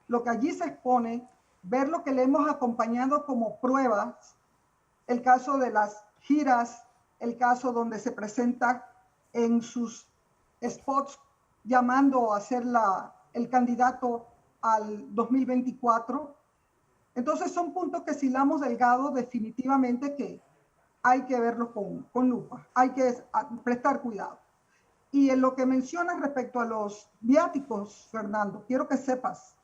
Speaker 6: lo que allí se expone, ver lo que le hemos acompañado como pruebas, el caso de las giras, el caso donde se presenta en sus spots llamando a ser el candidato al 2024. Entonces son puntos que si hilamos delgado definitivamente que hay que verlos con lupa, hay que prestar cuidado. Y en lo que mencionas respecto a los viáticos, Fernando, quiero que sepas,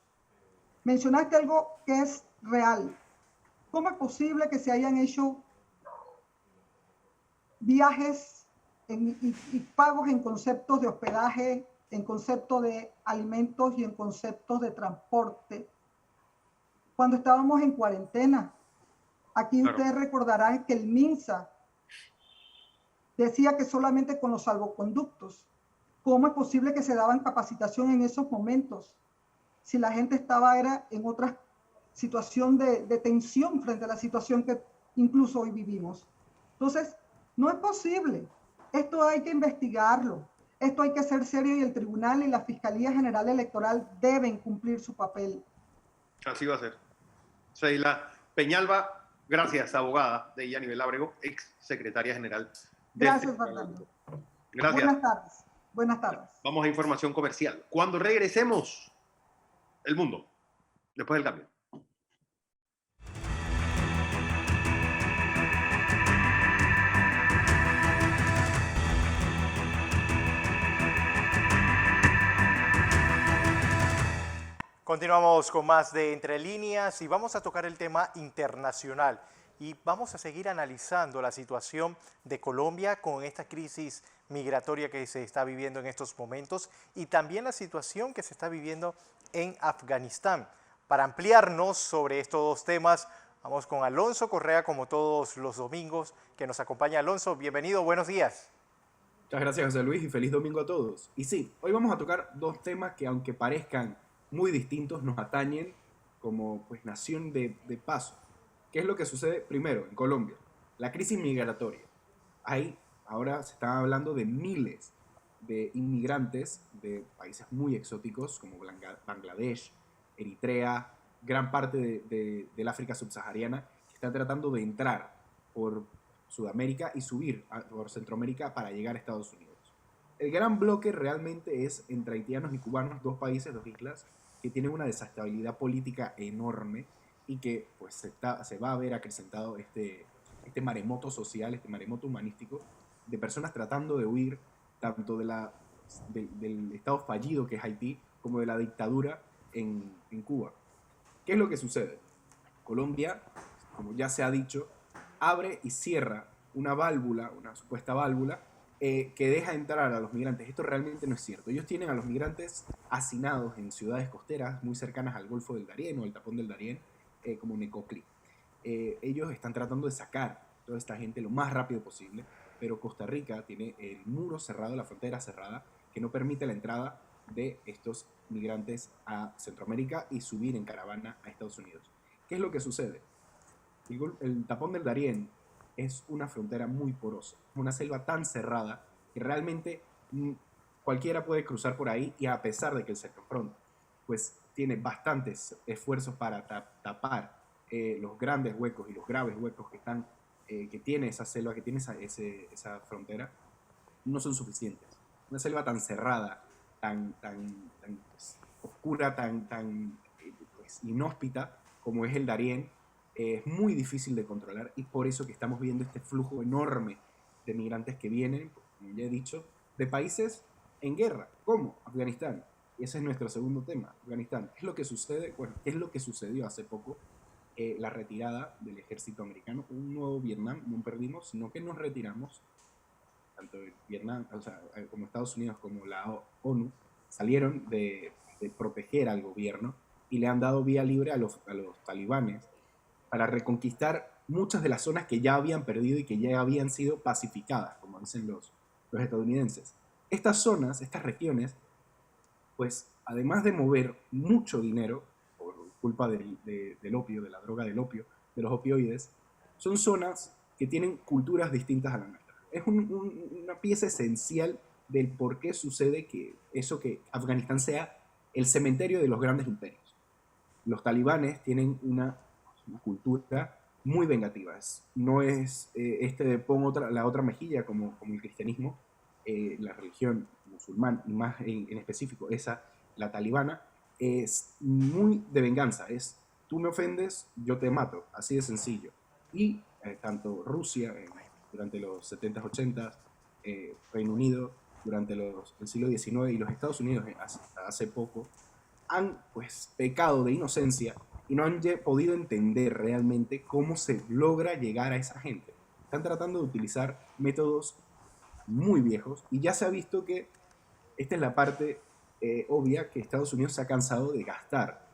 Speaker 6: mencionaste algo que es real. ¿Cómo es posible que se hayan hecho viajes y pagos en conceptos de hospedaje, en conceptos de alimentos y en conceptos de transporte cuando estábamos en cuarentena? Aquí claro, ustedes recordarán que el MINSA decía que solamente con los salvoconductos. ¿Cómo es posible que se daban capacitación en esos momentos? Si la gente era en otra situación de tensión frente a la situación que incluso hoy vivimos. Entonces, no es posible. Esto hay que investigarlo. Esto hay que ser serio y el Tribunal y la Fiscalía General Electoral deben cumplir su papel.
Speaker 4: Así va a ser. Sheila Peñalba, gracias, abogada de Yanibel Ábrego, ex secretaria general.
Speaker 6: Gracias, Fernando.
Speaker 4: Gracias.
Speaker 6: Buenas tardes. Buenas tardes.
Speaker 4: Vamos a información comercial. Cuando regresemos, el mundo, después del cambio.
Speaker 2: Continuamos con más de Entre Líneas y vamos a tocar el tema internacional y vamos a seguir analizando la situación de Colombia con esta crisis migratoria que se está viviendo en estos momentos y también la situación que se está viviendo en Afganistán. Para ampliarnos sobre estos dos temas, vamos con Alonso Correa, como todos los domingos, que nos acompaña. Alonso, bienvenido, buenos días.
Speaker 7: Muchas gracias, José Luis, y feliz domingo a todos. Y sí, hoy vamos a tocar dos temas que, aunque parezcan muy distintos, nos atañen como pues nación de paso. ¿Qué es lo que sucede primero en Colombia? La crisis migratoria. Ahí ahora se está hablando de miles de inmigrantes de países muy exóticos como Bangladesh, Eritrea, gran parte del África subsahariana, que están tratando de entrar por Sudamérica y subir por Centroamérica para llegar a Estados Unidos. El gran bloque realmente es entre haitianos y cubanos, dos países, dos islas, que tienen una desestabilidad política enorme y que pues se va a ver acrecentado este maremoto social, este maremoto humanístico de personas tratando de huir tanto del estado fallido que es Haití como de la dictadura en Cuba. ¿Qué es lo que sucede? Colombia, como ya se ha dicho, abre y cierra una válvula, una supuesta válvula, que deja entrar a los migrantes. Esto realmente no es cierto. Ellos tienen a los migrantes hacinados en ciudades costeras muy cercanas al Golfo del Darién o al Tapón del Darién, como Necoclí. Ellos están tratando de sacar toda esta gente lo más rápido posible, pero Costa Rica tiene el muro cerrado, la frontera cerrada, que no permite la entrada de estos migrantes a Centroamérica y subir en caravana a Estados Unidos. ¿Qué es lo que sucede? El Tapón del Darién es una frontera muy porosa, una selva tan cerrada que realmente cualquiera puede cruzar por ahí, y a pesar de que él se confronta, pues tiene bastantes esfuerzos para tapar los grandes huecos y los graves huecos que tiene esa selva, que tiene esa frontera, no son suficientes. Una selva tan cerrada, tan pues, oscura, tan pues, inhóspita como es el Darién, es muy difícil de controlar, y por eso que estamos viendo este flujo enorme de migrantes que vienen, como ya he dicho, de países en guerra, como Afganistán. Y ese es nuestro segundo tema, Afganistán. ¿Qué es lo que sucede? Bueno, ¿qué es lo que sucedió hace poco? La retirada del ejército americano, un nuevo Vietnam. No perdimos, sino que nos retiramos. Tanto Vietnam, o sea, como Estados Unidos como la ONU salieron de proteger al gobierno y le han dado vía libre a los talibanes para reconquistar muchas de las zonas que ya habían perdido y que ya habían sido pacificadas, como dicen los estadounidenses. Estas zonas, estas regiones, pues además de mover mucho dinero por culpa del opio, de la droga del opio, de los opioides, son zonas que tienen culturas distintas a la nuestra. Es una pieza esencial del por qué sucede que Afganistán sea el cementerio de los grandes imperios. Los talibanes tienen una cultura muy vengativa. No es de pon la otra mejilla como el cristianismo, la religión musulmán, y más en específico esa, la talibana, es muy de venganza. Es tú me ofendes, yo te mato, así de sencillo. Y tanto Rusia durante los 70s, 80s, Reino Unido durante el siglo XIX y los Estados Unidos hasta hace poco han pues pecado de inocencia y no han podido entender realmente cómo se logra llegar a esa gente. Están tratando de utilizar métodos muy viejos, y ya se ha visto que esta es la parte obvia, que Estados Unidos se ha cansado de gastar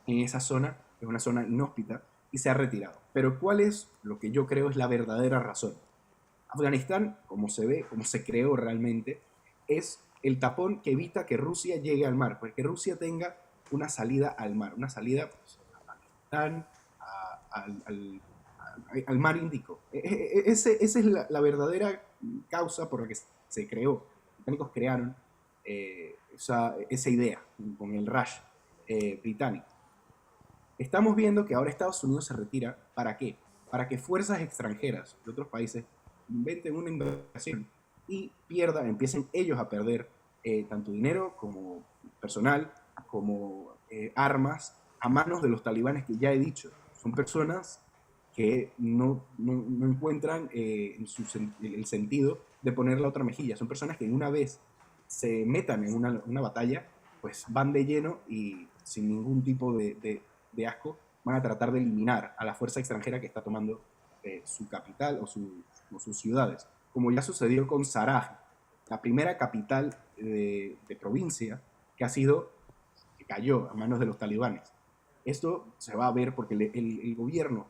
Speaker 7: en esa zona, que es una zona inhóspita, y se ha retirado. Pero ¿cuál es lo que yo creo es la verdadera razón? Afganistán, como se ve, como se creó realmente, es el tapón que evita que Rusia llegue al mar, porque Rusia tenga una salida al mar, una salida pues, al mar Índico. Esa es la verdadera causa por la que se creó. Los británicos crearon esa idea con el Raj británico. Estamos viendo que ahora Estados Unidos se retira. ¿Para qué? Para que fuerzas extranjeras de otros países inventen una invasión y empiecen ellos a perder tanto dinero como personal, como armas, a manos de los talibanes, que ya he dicho, son personas que no encuentran el sentido de poner la otra mejilla. Son personas que una vez se metan en una batalla, pues van de lleno y sin ningún tipo de asco van a tratar de eliminar a la fuerza extranjera que está tomando su capital o sus ciudades. Como ya sucedió con Saraj, la primera capital de provincia que cayó a manos de los talibanes. Esto se va a ver porque el gobierno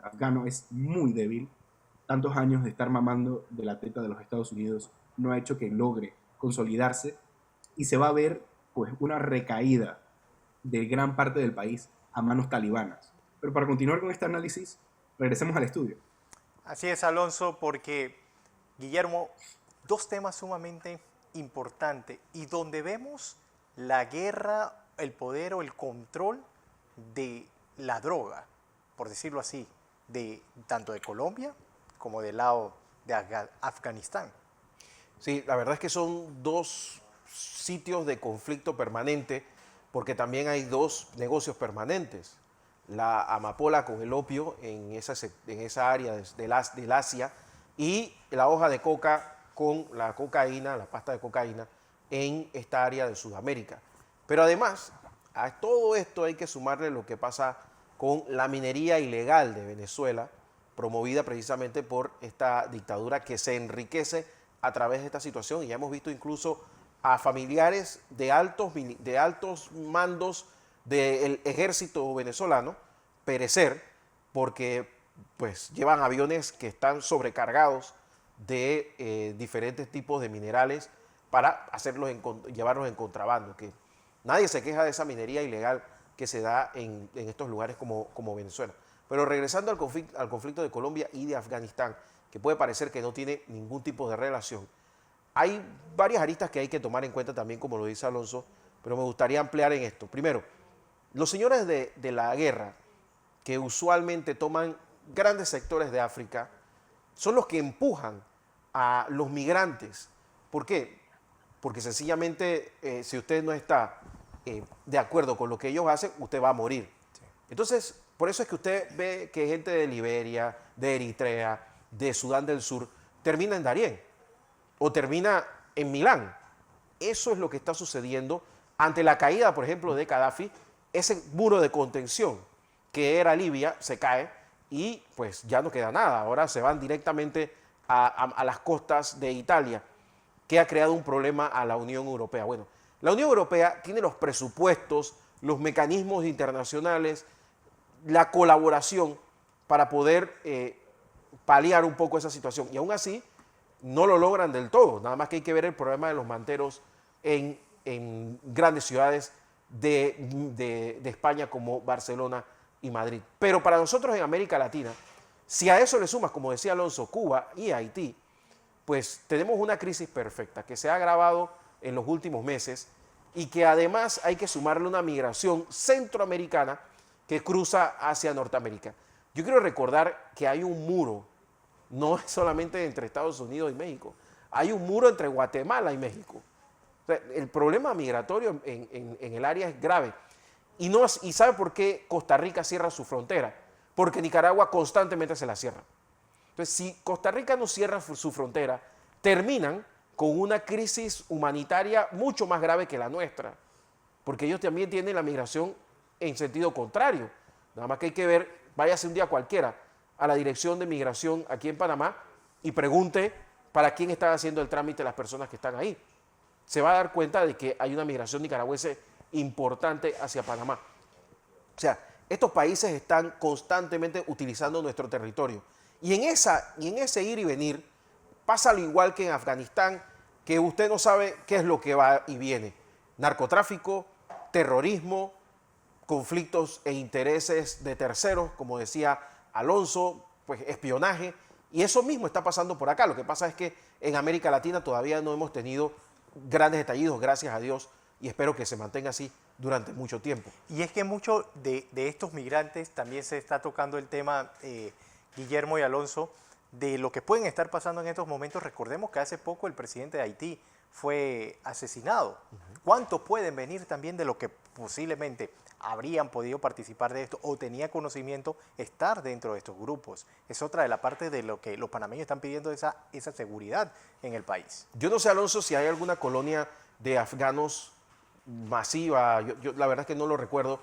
Speaker 7: afgano es muy débil. Tantos años de estar mamando de la teta de los Estados Unidos no ha hecho que logre consolidarse, y se va a ver pues una recaída de gran parte del país a manos talibanas. Pero para continuar con este análisis, regresemos al estudio.
Speaker 2: Así es, Alonso, porque, Guillermo, dos temas sumamente importantes y donde vemos la guerra, el poder o el control de la droga, por decirlo así, tanto de Colombia como del lado de Afganistán.
Speaker 3: Sí, la verdad es que son dos sitios de conflicto permanente, porque también hay dos negocios permanentes. la amapola con el opio en esa área del Asia, y la hoja de coca con la cocaína, la pasta de cocaína, en esta área de Sudamérica. Pero además, a todo esto hay que sumarle lo que pasa con la minería ilegal de Venezuela, promovida precisamente por esta dictadura que se enriquece a través de esta situación. Y ya hemos visto incluso a familiares de altos mandos del ejército venezolano perecer porque pues llevan aviones que están sobrecargados de diferentes tipos de minerales para llevarlos en contrabando. Que nadie se queja de esa minería ilegal que se da en estos lugares como Venezuela. Pero regresando al conflicto de Colombia y de Afganistán, que puede parecer que no tiene ningún tipo de relación, hay varias aristas que hay que tomar en cuenta también, como lo dice Alonso, pero me gustaría ampliar en esto. Primero, los señores de la guerra, que usualmente toman grandes sectores de África, son los que empujan a los migrantes. ¿Por qué? Porque sencillamente, si usted no está de acuerdo con lo que ellos hacen, usted va a morir. Sí. Entonces, por eso es que usted ve que gente de Liberia, de Eritrea, de Sudán del Sur, termina en Darién o termina en Milán. Eso es lo que está sucediendo ante la caída, por ejemplo, de Gaddafi. Ese muro de contención que era Libia se cae y pues ya no queda nada. Ahora se van directamente a las costas de Italia, que ha creado un problema a la Unión Europea. Bueno, la Unión Europea tiene los presupuestos, los mecanismos internacionales, la colaboración para poder paliar un poco esa situación. Y aún así no lo logran del todo. Nada más que hay que ver el problema de los manteros en grandes ciudades de España como Barcelona y Madrid. Pero para nosotros en América Latina, si a eso le sumas, como decía Alonso, Cuba y Haití, pues tenemos una crisis perfecta que se ha agravado en los últimos meses y que además hay que sumarle una migración centroamericana que cruza hacia Norteamérica. Yo quiero recordar que hay un muro, no es solamente entre Estados Unidos y México, hay un muro entre Guatemala y México. O sea, el problema migratorio en el área es grave. ¿Y sabe por qué Costa Rica cierra su frontera? Porque Nicaragua constantemente se la cierra. Entonces, si Costa Rica no cierra su frontera, terminan con una crisis humanitaria mucho más grave que la nuestra, porque ellos también tienen la migración en sentido contrario. Nada más que hay que ver, váyase un día cualquiera a la Dirección de Migración aquí en Panamá y pregunte para quién están haciendo el trámite las personas que están ahí. Se va a dar cuenta de que hay una migración nicaragüense importante hacia Panamá. O sea, estos países están constantemente utilizando nuestro territorio. Y en ese ir y venir pasa lo igual que en Afganistán, que usted no sabe qué es lo que va y viene. Narcotráfico, terrorismo, conflictos e intereses de terceros, como decía Alonso, pues espionaje. Y eso mismo está pasando por acá. Lo que pasa es que en América Latina todavía no hemos tenido grandes estallidos, gracias a Dios, y espero que se mantenga así durante mucho tiempo.
Speaker 2: Y es que muchos de estos migrantes también se está tocando el tema, Guillermo y Alonso, de lo que pueden estar pasando en estos momentos. Recordemos que hace poco el presidente de Haití fue asesinado. ¿Cuántos pueden venir también de lo que posiblemente habrían podido participar de esto o tenía conocimiento estar dentro de estos grupos? Es otra de la parte de lo que los panameños están pidiendo, esa seguridad en el país.
Speaker 3: Yo no sé, Alonso, si hay alguna colonia de afganos masiva, yo la verdad es que no lo recuerdo,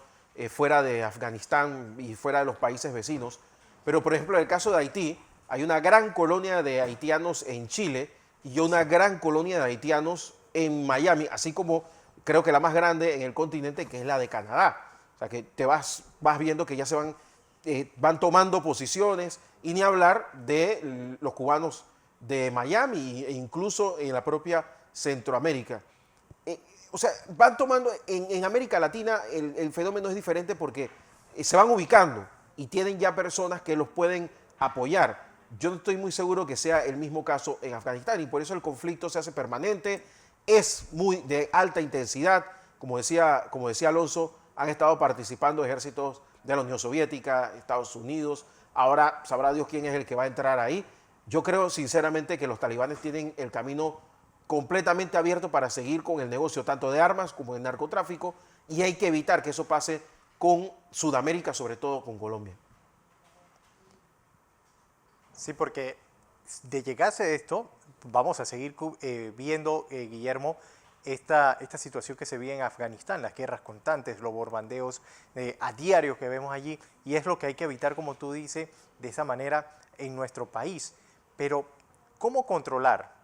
Speaker 3: fuera de Afganistán y fuera de los países vecinos, pero por ejemplo en el caso de Haití, hay una gran colonia de haitianos en Chile y una gran colonia de haitianos en Miami, así como creo que la más grande en el continente, que es la de Canadá. O sea, que te vas viendo que ya se van tomando posiciones, y ni hablar de los cubanos de Miami e incluso en la propia Centroamérica. O sea, van tomando, en América Latina el fenómeno es diferente porque se van ubicando y tienen ya personas que los pueden apoyar. Yo no estoy muy seguro que sea el mismo caso en Afganistán, y por eso el conflicto se hace permanente, es muy de alta intensidad. Como decía Alonso, han estado participando ejércitos de la Unión Soviética, Estados Unidos, ahora sabrá Dios quién es el que va a entrar ahí. Yo creo sinceramente que los talibanes tienen el camino completamente abierto para seguir con el negocio tanto de armas como de narcotráfico, y hay que evitar que eso pase con Sudamérica, sobre todo con Colombia.
Speaker 2: Sí, porque de llegarse esto, vamos a seguir viendo, Guillermo, esta situación que se vive en Afganistán, las guerras constantes, los bombardeos a diario que vemos allí, y es lo que hay que evitar, como tú dices, de esa manera en nuestro país. Pero, ¿cómo controlar?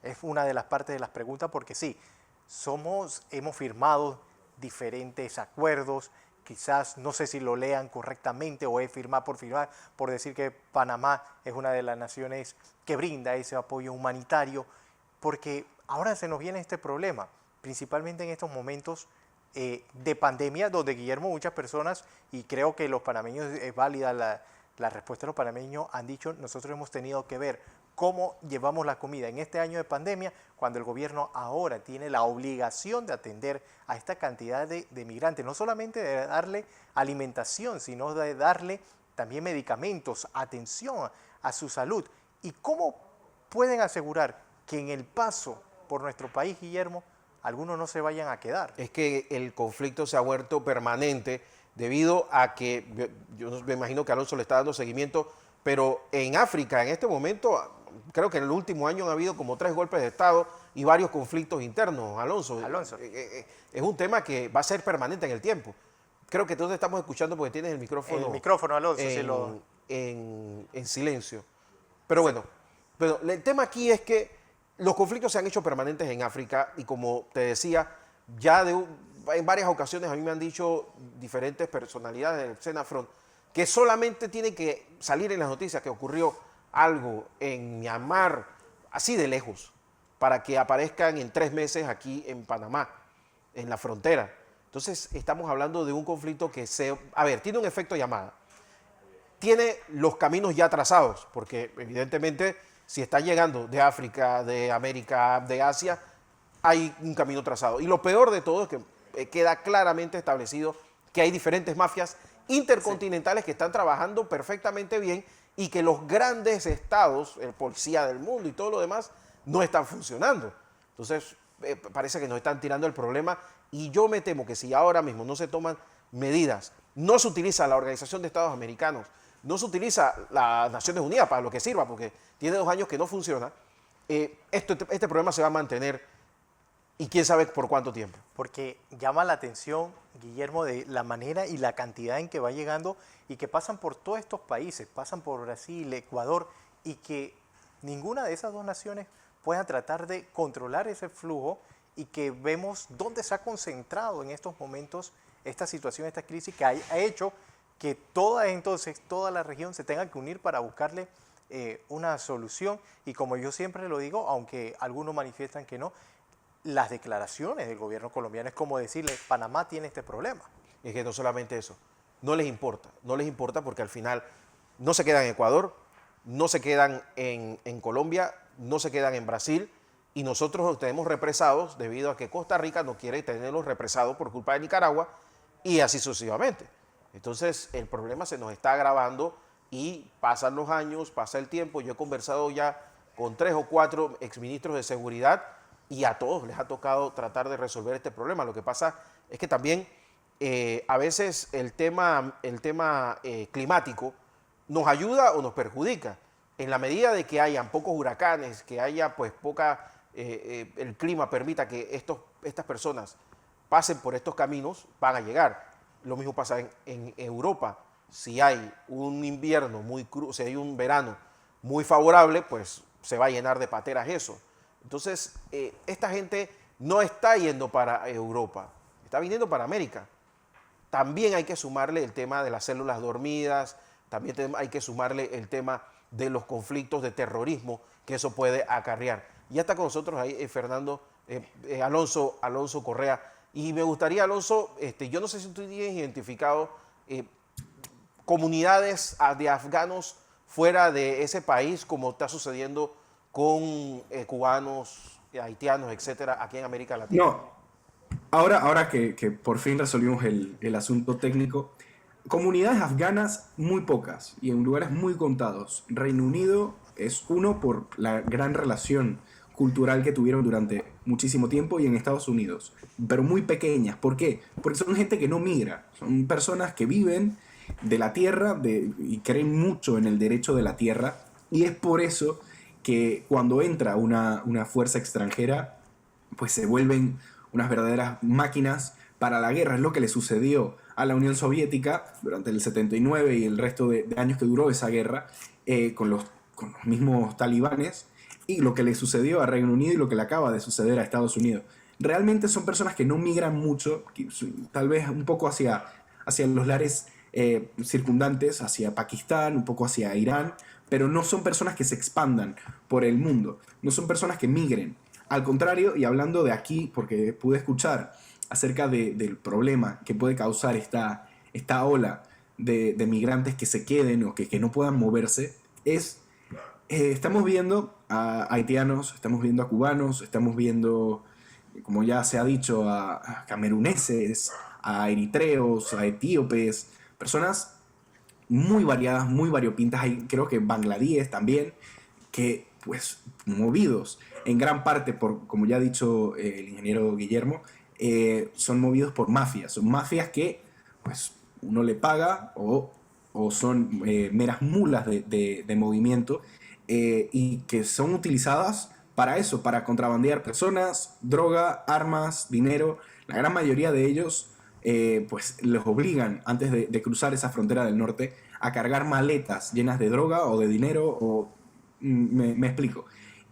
Speaker 2: Es una de las partes de las preguntas, porque sí, hemos firmado diferentes acuerdos, quizás no sé si lo lean correctamente o es firmar, por decir que Panamá es una de las naciones que brinda ese apoyo humanitario, porque ahora se nos viene este problema, principalmente en estos momentos de pandemia, donde, Guillermo, muchas personas, y creo que los panameños, es válida la respuesta de los panameños, han dicho, nosotros hemos tenido que ver cómo llevamos la comida en este año de pandemia, cuando el gobierno ahora tiene la obligación de atender a esta cantidad de migrantes, no solamente de darle alimentación, sino de darle también medicamentos, atención a su salud. ¿Y cómo pueden asegurar que en el paso por nuestro país, Guillermo, algunos no se vayan a quedar?
Speaker 3: Es que el conflicto se ha vuelto permanente debido a que, yo me imagino que Alonso le está dando seguimiento, pero en África en este momento, creo que en el último año han habido como 3 golpes de Estado y varios conflictos internos, Alonso. Es un tema que va a ser permanente en el tiempo. Creo que todos estamos escuchando porque tienes el micrófono.
Speaker 2: El micrófono, Alonso,
Speaker 3: en silencio. Pero bueno, el tema aquí es que los conflictos se han hecho permanentes en África y, como te decía, ya en varias ocasiones a mí me han dicho diferentes personalidades del Senafront que solamente tiene que salir en las noticias que ocurrió algo en Myanmar, así de lejos, para que aparezcan en 3 meses aquí en Panamá, en la frontera. Entonces, estamos hablando de un conflicto que tiene un efecto llamada. Tiene los caminos ya trazados, porque evidentemente si está llegando de África, de América, de Asia, hay un camino trazado. Y lo peor de todo es que queda claramente establecido que hay diferentes mafias intercontinentales que están trabajando perfectamente bien y que los grandes estados, el policía del mundo y todo lo demás, no están funcionando. Entonces, parece que nos están tirando el problema y yo me temo que si ahora mismo no se toman medidas, no se utiliza la Organización de Estados Americanos, no se utiliza las Naciones Unidas para lo que sirva, porque tiene 2 años que no funciona, este problema se va a mantener y quién sabe por cuánto tiempo.
Speaker 2: Porque llama la atención, Guillermo, de la manera y la cantidad en que va llegando y que pasan por todos estos países, pasan por Brasil, Ecuador, y que ninguna de esas 2 naciones pueda tratar de controlar ese flujo, y que vemos dónde se ha concentrado en estos momentos esta situación, esta crisis, que ha hecho que toda la región se tenga que unir para buscarle una solución. Y como yo siempre lo digo, aunque algunos manifiestan que no, las declaraciones del gobierno colombiano es como decirle, Panamá tiene este problema.
Speaker 3: Es que no solamente eso, no les importa porque al final no se quedan en Ecuador, no se quedan en Colombia, no se quedan en Brasil, y nosotros los tenemos represados debido a que Costa Rica no quiere tenerlos represados por culpa de Nicaragua, y así sucesivamente. Entonces el problema se nos está agravando y pasan los años, pasa el tiempo. Yo he conversado ya con 3 o 4 exministros de seguridad y a todos les ha tocado tratar de resolver este problema. Lo que pasa es que también a veces el tema climático nos ayuda o nos perjudica. En la medida de que hayan pocos huracanes, que haya pues el clima permita que estas personas pasen por estos caminos, van a llegar. Lo mismo pasa en Europa. Si hay un invierno muy crudo, si hay un verano muy favorable, pues se va a llenar de pateras eso. Entonces, esta gente no está yendo para Europa, está viniendo para América. También hay que sumarle el tema de las células dormidas, también hay que sumarle el tema de los conflictos de terrorismo que eso puede acarrear. Ya está con nosotros ahí Alonso Correa. Y me gustaría, Alonso, yo no sé si tú tienes identificado comunidades de afganos fuera de ese país, como está sucediendo con cubanos, haitianos, etcétera, aquí en América Latina.
Speaker 7: No, ahora que por fin resolvimos el asunto técnico, comunidades afganas muy pocas y en lugares muy contados. Reino Unido es uno por la gran relación cultural que tuvieron durante muchísimo tiempo y en Estados Unidos, pero muy pequeñas. ¿Por qué? Porque son gente que no migra, son personas que viven de la tierra y creen mucho en el derecho de la tierra, y es por eso que cuando entra una fuerza extranjera, pues se vuelven unas verdaderas máquinas para la guerra. Es lo que le sucedió a la Unión Soviética durante el 79 y el resto de años que duró esa guerra, con los mismos talibanes, y lo que le sucedió a Reino Unido y lo que le acaba de suceder a Estados Unidos. Realmente son personas que no migran mucho, tal vez un poco hacia los lares circundantes, hacia Pakistán, un poco hacia Irán, pero no son personas que se expandan por el mundo, no son personas que migren. Al contrario, y hablando de aquí, porque pude escuchar acerca del problema que puede causar esta ola de migrantes que se queden o que no puedan moverse, estamos viendo a haitianos, estamos viendo a cubanos, estamos viendo, como ya se ha dicho, a cameruneses, a eritreos, a etíopes, personas muy variadas, muy variopintas. Hay, creo que Bangladesh también, que pues movidos en gran parte por, como ya ha dicho el ingeniero Guillermo, son movidos por mafias. Son mafias que pues uno le paga o son meras mulas de movimiento, y que son utilizadas para eso, para contrabandear personas, droga, armas, dinero. La gran mayoría de ellos pues los obligan antes de cruzar esa frontera del norte a cargar maletas llenas de droga o de dinero. Me explico.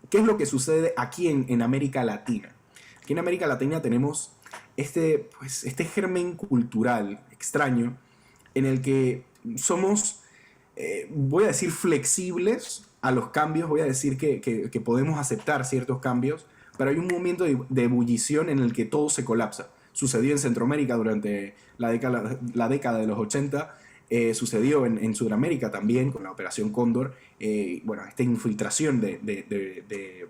Speaker 7: ¿Qué es lo que sucede aquí en América Latina? Aquí en América Latina tenemos este germen cultural extraño en el que somos, voy a decir, flexibles a los cambios, voy a decir que podemos aceptar ciertos cambios, pero hay un momento de ebullición en el que todo se colapsa. Sucedió en Centroamérica durante la década de los 80, sucedió en Sudamérica también con la Operación Cóndor, bueno, esta infiltración de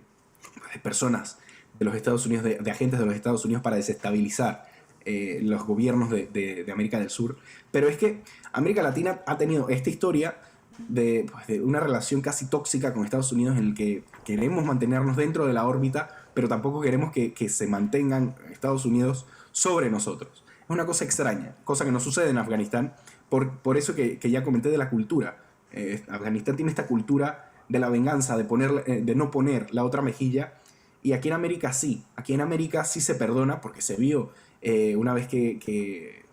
Speaker 7: personas de los Estados Unidos, de agentes de los Estados Unidos para desestabilizar los gobiernos de América del Sur. Pero es que América Latina ha tenido esta historia de una relación casi tóxica con Estados Unidos, en el que queremos mantenernos dentro de la órbita, pero tampoco queremos que se mantengan Estados Unidos sobre nosotros. Es una cosa extraña, cosa que no sucede en Afganistán, por eso que ya comenté de la cultura. Afganistán tiene esta cultura de la venganza, de no poner la otra mejilla, y aquí en América sí. Aquí en América sí se perdona, porque se vio una vez que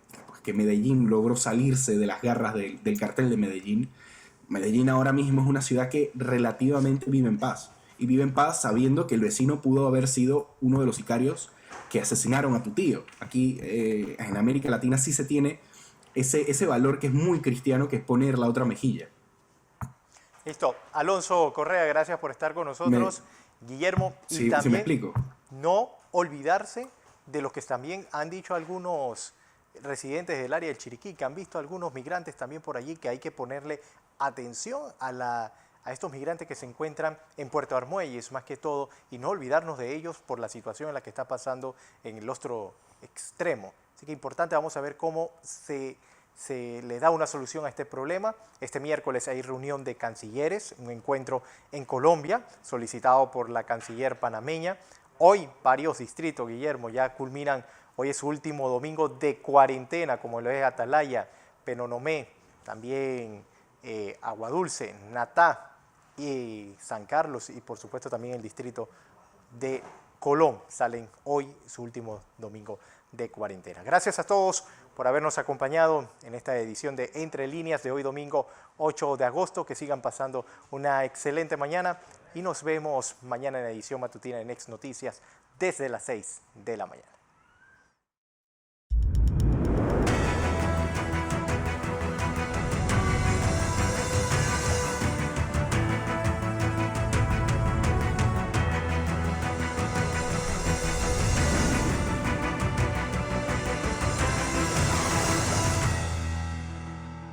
Speaker 7: Medellín logró salirse de las garras del cartel de Medellín. Medellín ahora mismo es una ciudad que relativamente vive en paz. Y vive en paz sabiendo que el vecino pudo haber sido uno de los sicarios que asesinaron a tu tío. Aquí en América Latina sí se tiene ese valor que es muy cristiano, que es poner la otra mejilla.
Speaker 2: Listo. Alonso Correa, gracias por estar con nosotros. Guillermo, y también
Speaker 7: sí me explico.
Speaker 2: No olvidarse de lo que también han dicho algunos residentes del área del Chiriquí, que han visto algunos migrantes también por allí, que hay que ponerle atención a estos migrantes que se encuentran en Puerto Armuelles, más que todo, y no olvidarnos de ellos por la situación en la que está pasando en el otro extremo. Así que importante, vamos a ver cómo se le da una solución a este problema. Este miércoles hay reunión de cancilleres, un encuentro en Colombia, solicitado por la canciller panameña. Hoy varios distritos, Guillermo, ya culminan, hoy es su último domingo de cuarentena, como lo es Atalaya, Penonomé, también Aguadulce, Natá y San Carlos, y por supuesto también el distrito de Colón, salen hoy su último domingo de cuarentena. Gracias a todos por habernos acompañado en esta edición de Entre Líneas de hoy domingo 8 de agosto. Que sigan pasando una excelente mañana y nos vemos mañana en la edición matutina de Next Noticias desde las 6 de la mañana.